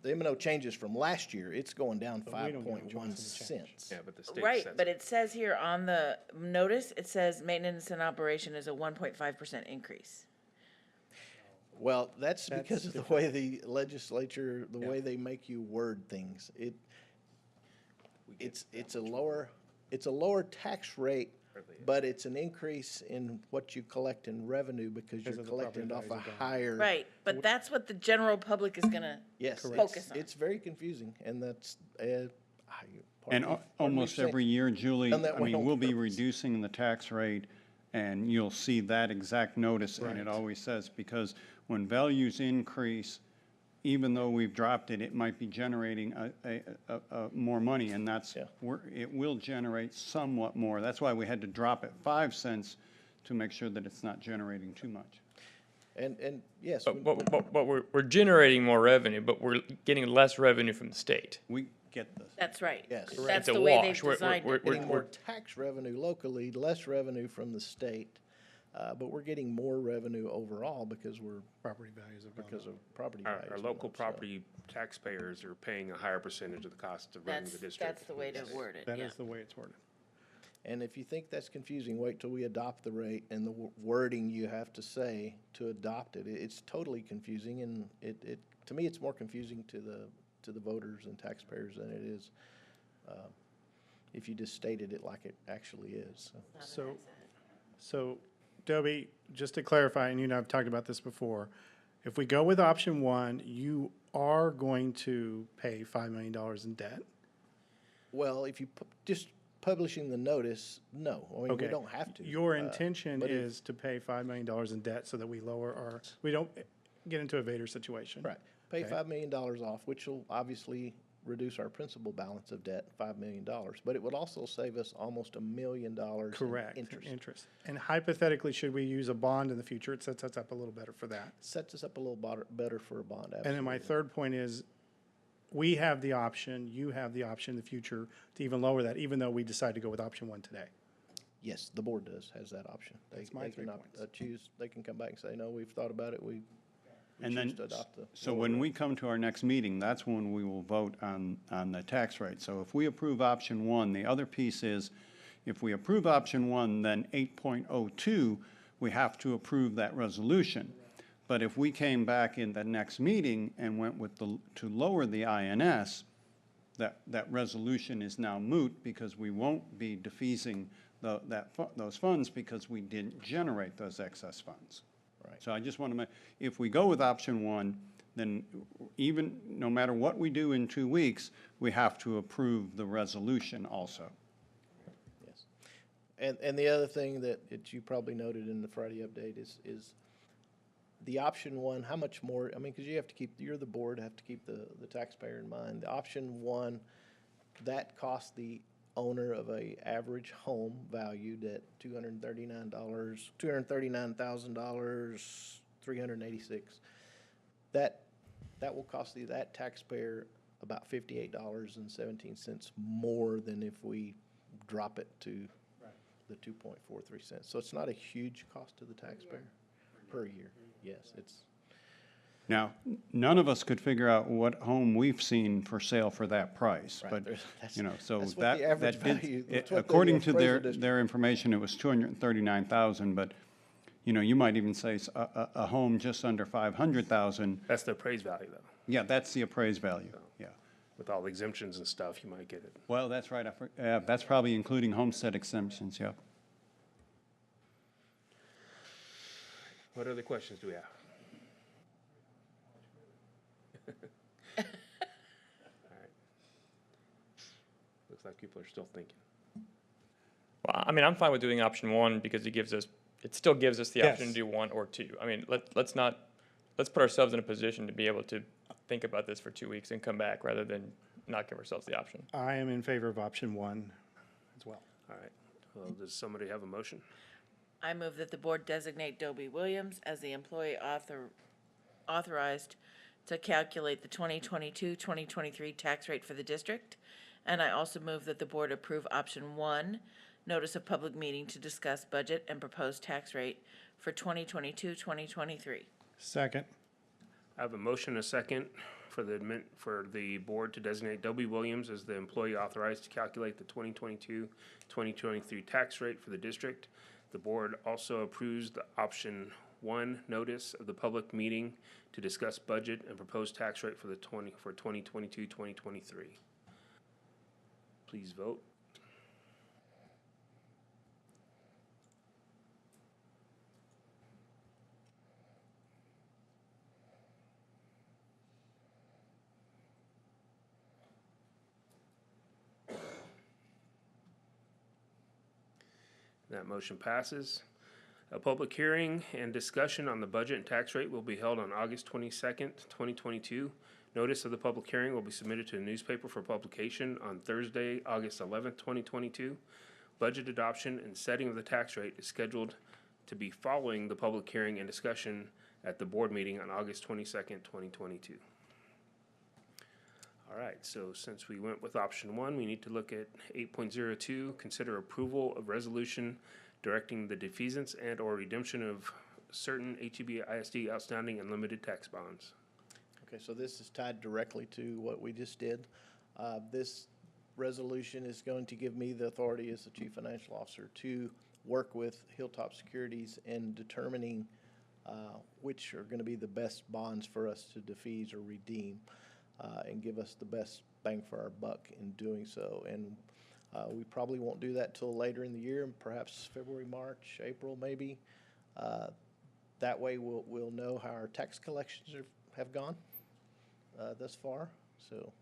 The M&O changes from last year, it's going down But we don't know 5.1 what's the change. cents. Yeah, but the state Right, sets but it says here on the notice, it says maintenance and operation is a 1.5% increase. Well, that's That's because of the way the legislature, the way they make you word things. It's a lower tax rate, but it's an increase in what you collect in revenue because you're of the collecting it property off a values are higher. Right, but that's what the general public is gonna Yes, focus on. it's very confusing, and that's, And pardon me almost for saying- every year, Julie, done that I way mean, on we'll be purpose. reducing the tax rate, and you'll see that exact notice, and it Right. always says, because when values increase, even though we've dropped it, it might be generating more money, and that's, Yeah. it will generate somewhat more. That's why we had to drop it 5 cents to make sure that it's not generating too much. And yes, But we're generating more revenue, but we're getting less revenue from the state. We get this. That's right. Yes. That's It's a the way they've wash. We're- designed we're- it. getting more tax revenue locally, less revenue from the state, but we're getting more revenue overall because property values have gone because up. of property Our, values. our going local up, so. property taxpayers are paying a higher percentage of the cost of running the district. That's the way to word it, That yeah. is the way it's worded. And if you think that's confusing, wait till we adopt the rate and the wording you have to say to adopt it. It's totally confusing, and to me, it's more confusing to the voters and taxpayers than it is if you just stated it like it actually is. So. So, Dobie, just to clarify, and you and I have talked about this before, if we go with option 1, you are going to pay $5 million in debt. Well, if you just publishing the notice, no. I mean, we Okay. don't have to. Your intention but if- is to pay $5 million in debt so that we we don't get into a Vader situation. Right. Pay Okay. $5 million off, which will obviously reduce our principal balance of debt, $5 million. But it would also save us almost $1 million Correct. in interest. And hypothetically, should we use a bond in the future? It sets us up a little better for that. Sets us up a little better for a bond, absolutely. And then my third point is, we have the option, you have the option in the future to even lower that, even though we decide to go with option 1 today. Yes, the board has that option. That's my They 3 can points. choose, they can come back and say, no, we've thought about it, we And choose then, to adopt the. so lower when rate. we come to our next meeting, that's when we will vote on the tax rate. So if we approve option 1, the other piece is, if we approve option 1, then 8.02, we have to approve that resolution. But if we came back in the next meeting and went with to lower the INS, that resolution is now moot because we won't be defeasing those funds because we didn't generate those excess funds. Right. So I just want to if we go with option 1, then even, no matter what we do in 2 weeks, we have to approve the resolution also. Yes. And the other thing that you probably noted in the Friday update is the option 1, how much more, I mean, because you're the board, have to keep the taxpayer in mind. The option 1, that costs the owner of a average home valued at $239,000, $386. That will cost that taxpayer about $58.17 more than if we drop it to the 2.43 cents. So it's not a huge cost to the taxpayer per year. Yes, it's. Now, none of us could figure out what home we've seen for sale for that price, Right, but, that's- you know, so that's what the average that did, value- that's what the according to appraisal district- their information, it was 239,000, but You know, you might even say a home just under 500,000. That's the appraised value, though. Yeah, that's the appraised value, yeah. With all the exemptions and stuff, you might get it. Well, that's right, that's probably including homestead exemptions, yep. What other questions do we have? All right. Looks like people are still thinking. Well, I mean, I'm fine with doing option one because it still gives us the option to Yes. do one or two. I mean, let's put ourselves in a position to be able to think about this for 2 weeks and come back rather than not give ourselves the option. I am in favor of option one as well. All right. Well, does somebody have a motion? I move that the board designate Dobie Williams as the employee authorized to calculate the 2022-2023 tax rate for the district. And I also move that the board approve option one, notice of public meeting to discuss budget and proposed tax rate for 2022-2023. Second. I have a motion, and a second, for the board to designate Dobie Williams as the employee authorized to calculate the 2022-2023 tax rate for the district. The board also approves the option one, notice of the public meeting to discuss budget and proposed tax rate for 2022-2023. Please vote. That motion passes. A public hearing and discussion on the budget and tax rate will be held on August 22nd, 2022. Notice of the public hearing will be submitted to the newspaper for publication on Thursday, August 11th, 2022. Budget adoption and setting of the tax rate is scheduled to be following the public hearing and discussion at the board meeting on August 22nd, 2022. All right, so since we went with option one, we need to look at 8.02, consider approval of resolution directing the defeasance and/or redemption of certain HEB ISD outstanding unlimited tax bonds. Okay, so this is tied directly to what we just did. This resolution is going to give me the authority as the Chief Financial Officer to work with Hilltop Securities in determining which are going to be the best bonds for us to defease or redeem, and give us the best bang for our buck in doing so. And we probably won't do that till later in the year, perhaps February, March, April, maybe. That way we'll know how our tax collections have gone thus far. So,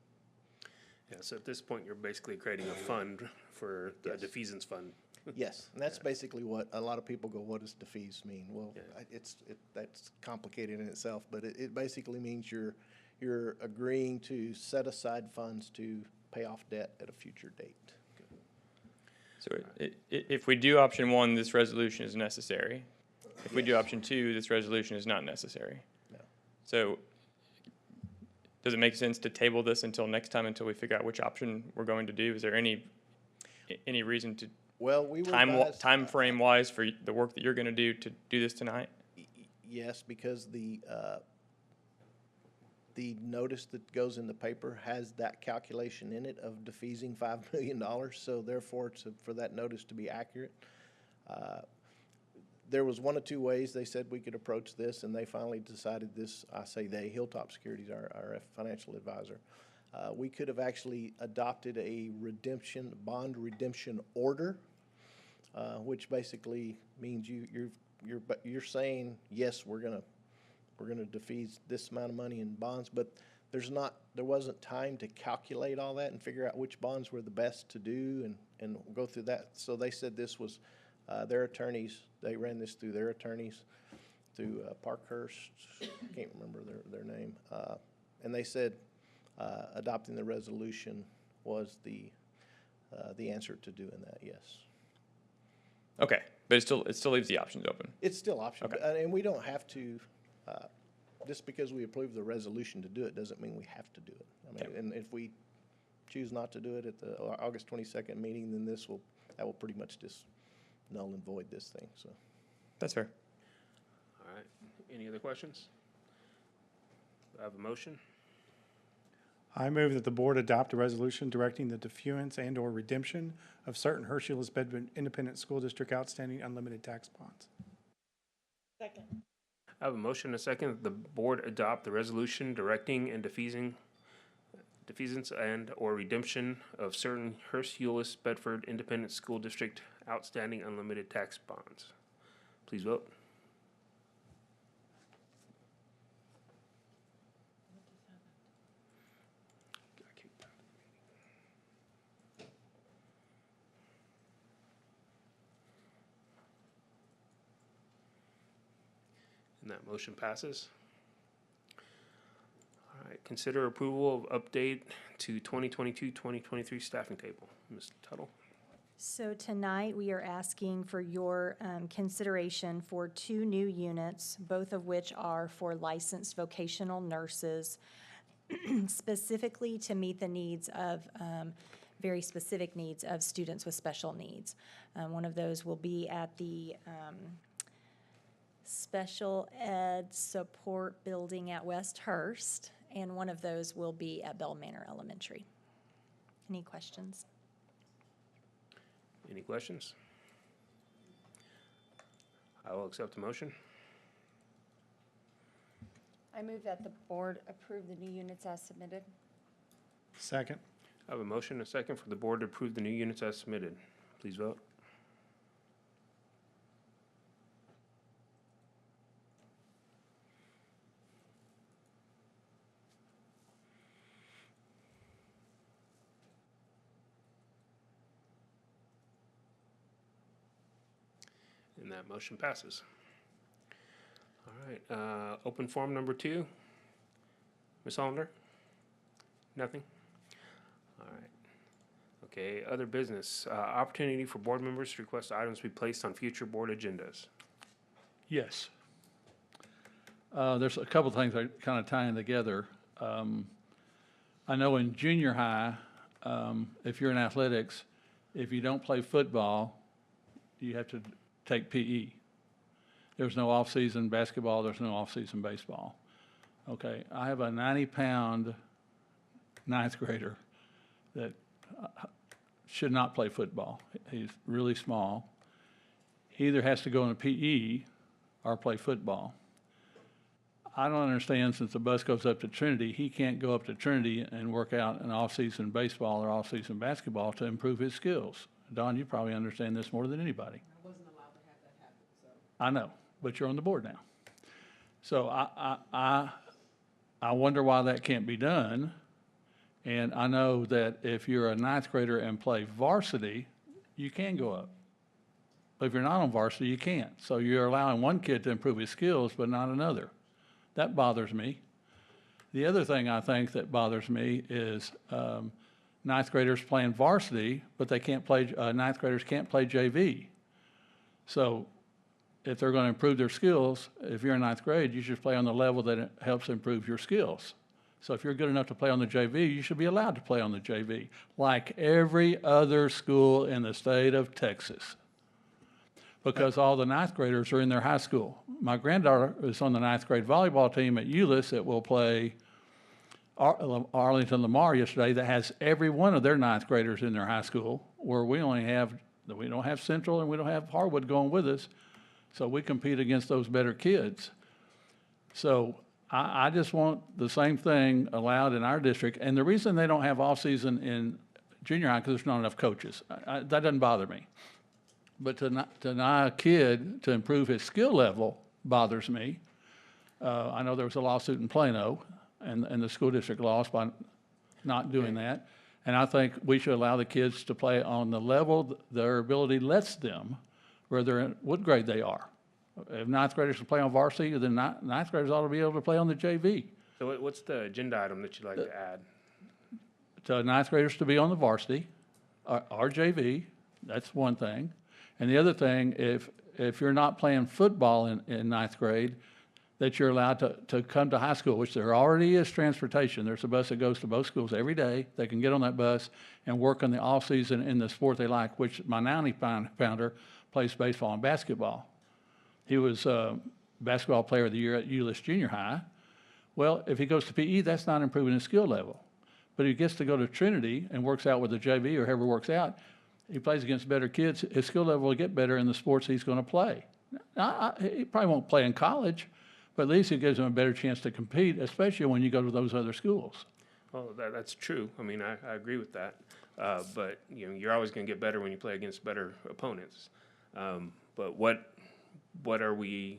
Yeah, so at this point, you're basically creating a fund for the Yes. defeasance fund. yes, and that's basically what a lot of people go, what does defease mean? Well, Yeah. that's complicated in itself, but it basically means you're agreeing to set aside funds to pay off debt at a future date. So if we do option one, this resolution is necessary. If we do option two, this resolution is not necessary. No. So does it make sense to table this until next time, until we figure out which option we're going to do? Is there any reason to, Well, we were time advised, frame wise, for the work that you're going to do this tonight? yes, because the notice that goes in the paper has that calculation in it of defeasing $5 million, so therefore, for that notice to be accurate, there was one of two ways they said we could approach this, and they finally decided this. I say they, Hilltop Securities, our financial advisor. We could have actually adopted a bond redemption order, which basically means you're saying, yes, we're gonna defease this amount of money in bonds, but there wasn't time to calculate all that and figure out which bonds were the best to do and go through that. So they said this was their attorneys. They ran this through their attorneys, through Parkhurst, can't remember their name, and they said adopting the resolution was the answer to doing that. Yes. Okay, but it still leaves the options open. It's still optional, Okay. and we don't have to, just because we approve the resolution to do it, doesn't mean we have to do it. I mean, Okay. and if we choose not to do it at the August 22nd meeting, then that will pretty much just null and void this thing, so. That's fair. All right, any other questions? I have a motion. I move that the board adopt a resolution directing the defeasance and/or redemption of certain Hurst-Euless-Bedford Independent School District outstanding unlimited tax bonds. Second. I have a motion and a second that the board adopt the resolution directing and defeasance and/or redemption of certain Hurst-Euless-Bedford Independent School District outstanding unlimited tax bonds. Please vote. And that motion passes. All right, consider approval of update to 2022-2023 staffing table. Ms. Tuttle? So tonight, we are asking for your consideration for 2 new units, both of which are for licensed vocational nurses, specifically to meet the needs of, very specific needs of students with special needs. One of those will be at the Special Ed Support Building at West Hurst, and one of those will be at Bell Manor Elementary. Any questions? Any questions? I will accept the motion. I move that the board approve the new units as submitted. Second. I have a motion and a second for the board to approve the new units as submitted. Please vote. And that motion passes. All right, open forum number 2. Ms. Hollander? Nothing? All right. Okay, other business. Opportunity for board members to request items be placed on future board agendas. Yes. There's a couple things I kind of tying together. I know in junior high, if you're in athletics, if you don't play football, you have to take PE. There's no off-season basketball, there's no off-season baseball. Okay, I have a 90-pound 9th grader that should not play football. He's really small. He either has to go into PE or play football. I don't understand, since the bus goes up to Trinity, he can't go up to Trinity and work out an off-season baseball or off-season basketball to improve his skills. Don, you probably understand this more than anybody. I wasn't allowed to have that happen, so. I know, but you're on the board now. So I wonder why that can't be done. And I know that if you're a 9th grader and play varsity, you can go up. But if you're not on varsity, you can't. So you're allowing one kid to improve his skills, but not another. That bothers me. The other thing I think that bothers me is 9th graders playing varsity, but they can't play, 9th graders can't play JV. So if they're going to improve their skills, if you're in 9th grade, you should play on the level that it helps improve your skills. So if you're good enough to play on the JV, you should be allowed to play on the JV, like every other school in the state of Texas. Because all the 9th graders are in their high school. My granddaughter is on the 9th grade volleyball team at Euless that will play Arlington Lamar yesterday, that has every one of their 9th graders in their high school, where we don't have Central and we don't have Harwood going with us. So we compete against those better kids. So I just want the same thing allowed in our district. And the reason they don't have off-season in junior high, because there's not enough coaches. That doesn't bother me. But to deny a kid to improve his skill level bothers me. I know there was a lawsuit in Plano, and the school district lost by not doing that. And I think we should allow the kids to play on the level their ability lets them, whether in what grade they are. If 9th graders can play on varsity, then 9th graders ought to be able to play on the JV. So what's the agenda item that you'd like to add? To 9th graders to be on the varsity or JV, that's one thing. And the other thing, if you're not playing football in 9th grade, that you're allowed to come to high school, which there already is transportation. There's a bus that goes to both schools every day. They can get on that bus and work in the off-season in the sport they like, which my 90-pounder plays baseball and basketball. He was basketball player of the year at Euless Junior High. Well, if he goes to PE, that's not improving his skill level. But if he gets to go to Trinity and works out with the JV or whoever works out, he plays against better kids, his skill level will get better in the sports he's going to play. He probably won't play in college, but at least it gives him a better chance to compete, especially when you go to those other schools. Well, that's true. I mean, I agree with that. But, you know, you're always going to get better when you play against better opponents. But what are we,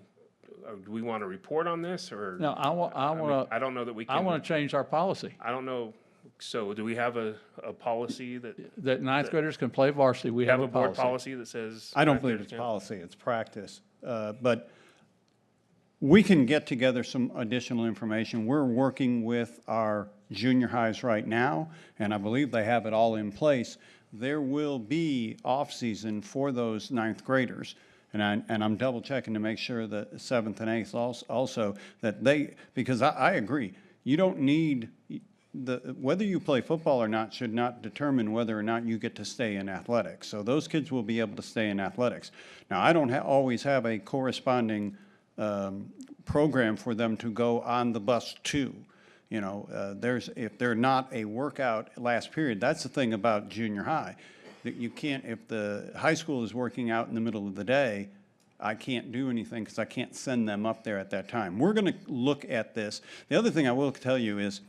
do we want to report on this, or? No, I don't know that we can. I want to change our policy, I don't know. So do we have a policy that? that ninth graders can play varsity. We have a board policy. policy that says? I don't ninth believe graders it's can't? policy, it's practice. But we can get together some additional information. We're working with our junior highs right now, and I believe they have it all in place. There will be off-season for those ninth graders. And I'm double checking to make sure that seventh and eighth also, that they, because I agree, you don't need, whether you play football or not should not determine whether or not you get to stay in athletics. So those kids will be able to stay in athletics. Now, I don't always have a corresponding program for them to go on the bus to. You know, if they're not a workout last period, that's the thing about junior high. That you can't, if the high school is working out in the middle of the day, I can't do anything because I can't send them up there at that time. We're going to look at this. The other thing I will tell you is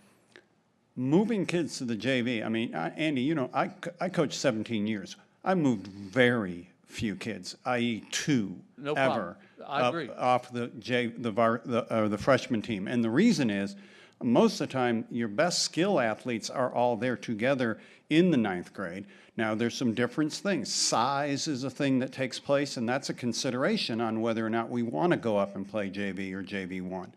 moving kids to the JV. I mean, Andy, you know, I coached 17 years. I moved very few kids, i.e. two No ever. problem. I agree. Off the freshman team. And the reason is, most of the time, your best skill athletes are all there together in the ninth grade. Now, there's some different things. Size is a thing that takes place, and that's a consideration on whether or not we want to go up and play JV or JV1.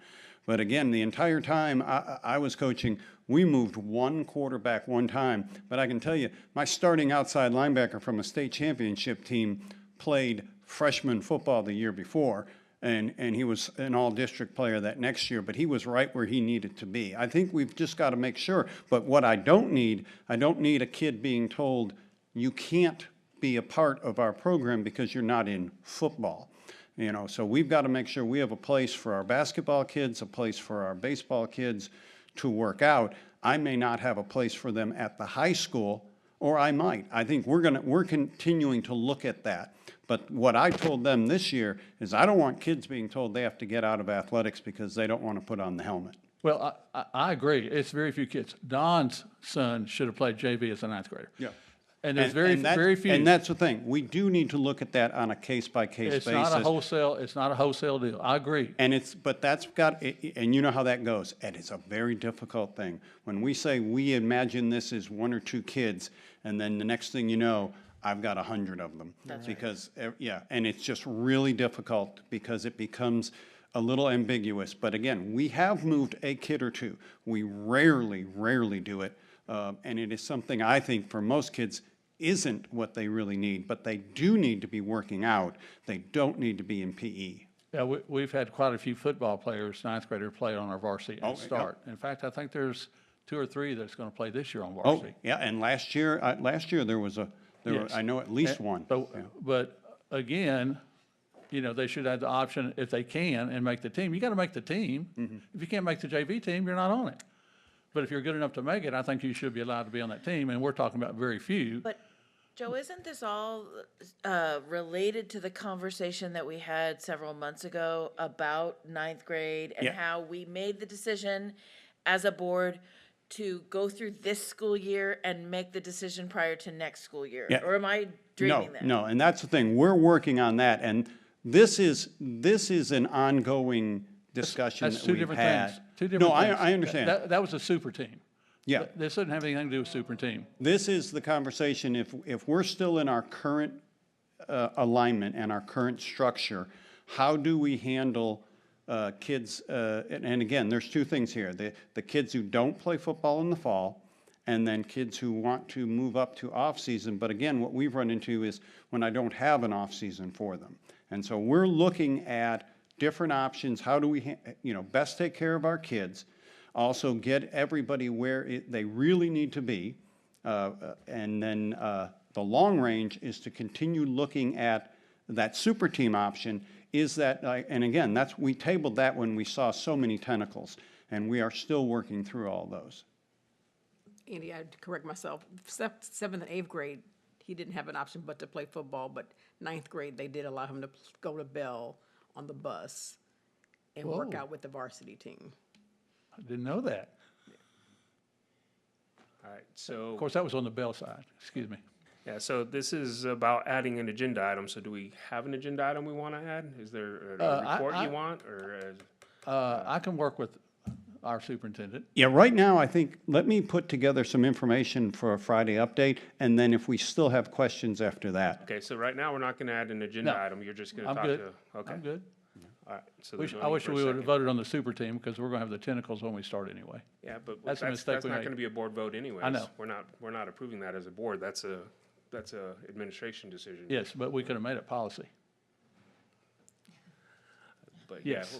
But again, the entire time I was coaching, we moved one quarterback one time. But I can tell you, my starting outside linebacker from a state championship team played freshman football the year before. And he was an all-district player that next year, but he was right where he needed to be. I think we've just got to make sure. But what I don't need a kid being told, you can't be a part of our program because you're not in football. You know, so we've got to make sure we have a place for our basketball kids, a place for our baseball kids to work out. I may not have a place for them at the high school, or I might. I think we're continuing to look at that. But what I told them this year is I don't want kids being told they have to get out of athletics because they don't want to put on the helmet. Well, I agree. It's very few kids. Don's son should have played JV as a ninth grader. Yeah. And there's very few. And that's the thing. We do need to look at that on a case-by-case basis. It's not a wholesale deal. I agree. And but that's got, and you know how that goes. And it's a very difficult thing. When we say we imagine this as one or two kids, and then the next thing you know, I've got 100 of them. That's because, yeah, and it's just really difficult because it becomes a little ambiguous. But again, we have moved a kid or two. We rarely do it. And it is something I think for most kids isn't what they really need, but they do need to be working out. They don't need to be in PE. Yeah, we've had quite a few football players, ninth grader, play on our varsity and start. Yeah. In fact, I think there's 2 or 3 that's going to play this year on Oh, varsity. yeah, and last year there was Yes. I know at least one. But again, you know, they should have the option, if they can, and make the team. You got to make the team. Mm-hmm. If you can't make the JV team, you're not on it. But if you're good enough to make it, I think you should be allowed to be on that team, and we're talking about very few. But, Joe, isn't this all related to the conversation that we had several months ago about ninth grade and Yeah. how we made the decision as a board to go through this school year and make the decision prior to next school year? Yeah. Or am I dreaming that? No, and that's the thing. We're working on that, and this is an ongoing discussion That's that two we've different had. things. Two different No, things. I understand. That was a super team. Yeah. This doesn't have anything to do with super team. This is the conversation, if we're still in our current alignment and our current structure, how do we handle kids, and again, there's 2 things here. The kids who don't play football in the fall, and then kids who want to move up to off-season. But again, what we've run into is when I don't have an off-season for them. And so we're looking at different options. How do we, best take care of our kids? Also get everybody where they really need to be. And then the long range is to continue looking at that super team option. Is that, and again, we tabled that when we saw so many tentacles, and we are still working through all those. Andy, I had to correct myself. 7th and 8th grade he didn't have an option but to play football, but ninth grade, they did allow him to go to Bell on the bus and work Whoa. out with the varsity team. I didn't know that. All right, so. Of course, that was on the Bell side, excuse me. Yeah, so this is about adding an agenda item. So do we have an agenda item we want to add? Is there a report you want, or? I can work with our superintendent. Yeah, right now, I think, let me put together some information for a Friday update, and then if we still have questions after that. Okay, so right now, we're not going to add an agenda No. item. You're just going to I'm talk good. to, okay. I'm good. All right, so I there's no I need wish for a we would have second. voted on the super team because we're going to have the tentacles when we start anyway. Yeah, but That's that's a mistake not we made. going to be a board vote anyways. I know. We're not approving that as a board. That's a administration decision. Yes, but we could have made it policy. But yeah, Yes.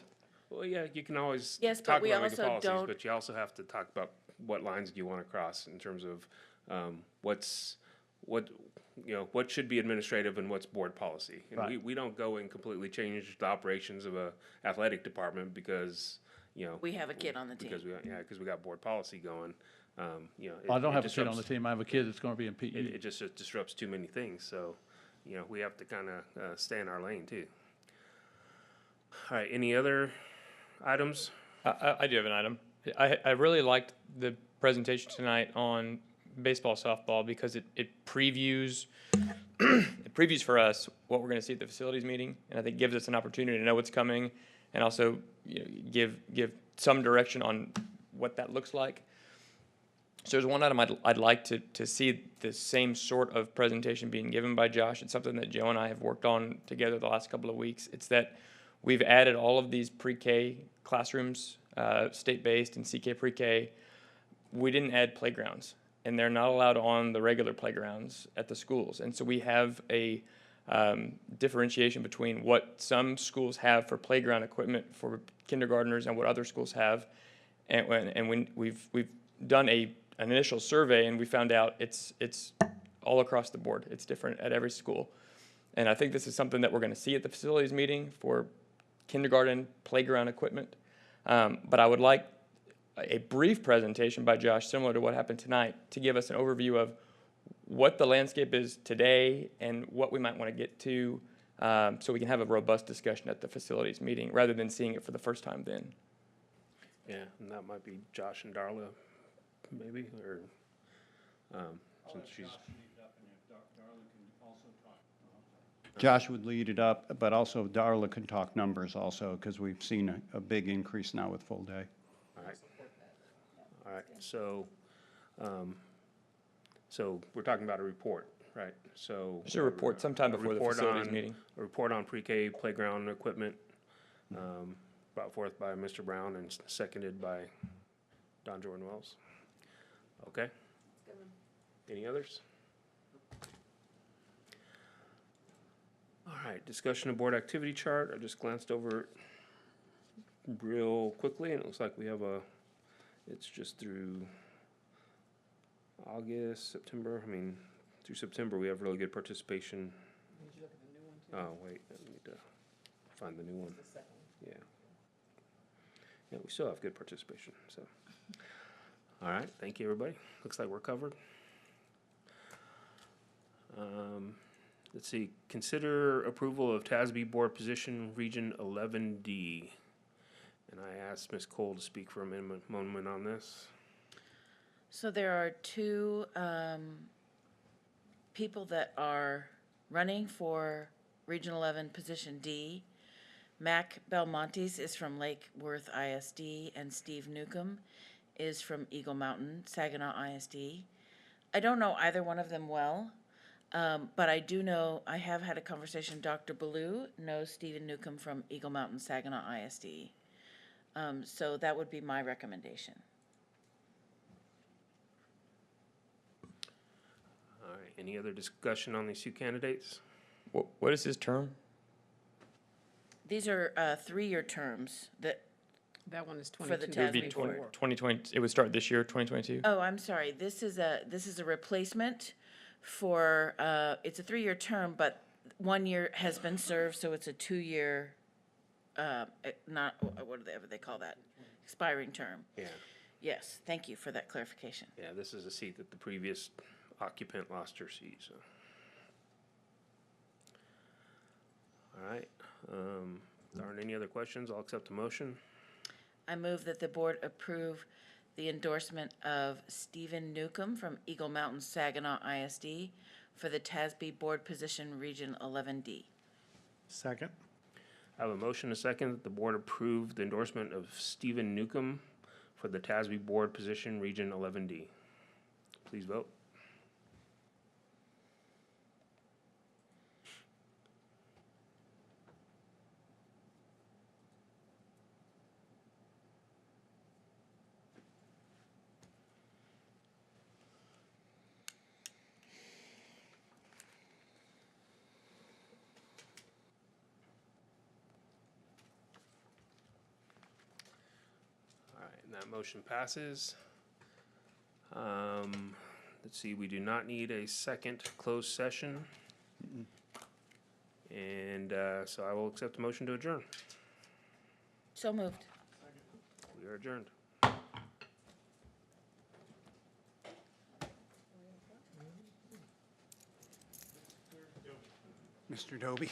well, yeah, you can always Yes, but talk we about making also policies, don't- but you also have to talk about what lines do you want to cross in terms of what should be administrative and what's board policy. And Right. we don't go and completely change the operations of a athletic department because, We have a kid on the team. because we got board policy going. Well, I don't have a kid on the disrupts- team. I have a kid that's going to be in PE. It just disrupts too many things, so, we have to kind of stay in our lane too. All right, any other items? I do have an item. I really liked the presentation tonight on baseball, softball, because it previews, it previews for us what we're gonna see at the facilities meeting, and I think gives us an opportunity to know what's coming, and also, give some direction on what that looks like. So there's one item I'd like to see the same sort of presentation being given by Josh. It's something that Joe and I have worked on together the last couple of weeks. It's that we've added all of these pre-K classrooms, state-based and CK pre-K. We didn't add playgrounds, and they're not allowed on the regular playgrounds at the schools. And so we have a differentiation between what some schools have for playground equipment for kindergartners and what other schools have. And when we've done an initial survey, and we found out it's all across the board. It's different at every school. And I think this is something that we're going to see at the facilities meeting for kindergarten playground equipment. But I would like a brief presentation by Josh, similar to what happened tonight, to give us an overview of what the landscape is today and what we might want to get to, so we can have a robust discussion at the facilities meeting, rather than seeing it for the first time then. Yeah, and that might be Josh and Darla, maybe, or, since she's. Josh would lead it up, but also Darla can talk numbers also, because we've seen a big increase now with full day. All right. All right, so we're talking about a report, right? So. There's a report sometime before the report facilities on- meeting. A report on pre-K playground equipment, brought forth by Mr. Brown and seconded by Don Jordan Wells. Okay? Any others? All right, discussion of board activity chart. I just glanced over it real quickly, and it looks like we have it's just through August, September. Through September, we have really good participation. Did you look at the new one too? Oh, wait, I need to find the new one. Yeah. Yeah, we still have good participation, so. All right, thank you, everybody. Looks like we're covered. Let's see, consider approval of TASB Board Position Region 11D. And I asked Ms. Cole to speak for a moment on this. So there are two people that are running for Region 11 Position D. Mac Belmontes is from Lake Worth ISD, and Steve Newcomb is from Eagle Mountain, Saginaw ISD. I don't know either one of them well, but I do know, I have had a conversation, Dr. Ballou knows Stephen Newcomb from Eagle Mountain, Saginaw ISD. So that would be my recommendation. All right, any other discussion on these two candidates? What is his term? These are 3-year terms that, That one is For the 22. It would be 2024. 2020, it would start this year, 2022? oh, I'm sorry, this is a replacement for, it's a 3-year term, but 1 year has been served, so it's a 2-year, not, whatever they call that, expiring term. Yeah, Yes, thank you for that clarification. yeah, this is a seat that the previous occupant lost her seat, so. All right. There aren't any other questions. I'll accept the motion. I move that the board approve the endorsement of Stephen Newcomb from Eagle Mountain Saginaw ISD for the TASB Board Position Region 11D. Second. I have a motion, a second, that the board approve the endorsement of Stephen Newcomb for the TASB Board Position Region 11D. Please vote. All right, and that motion passes. Let's see, we do not need a second closed session. And so I will accept the motion to adjourn. So moved. We are adjourned. Mr. Doby?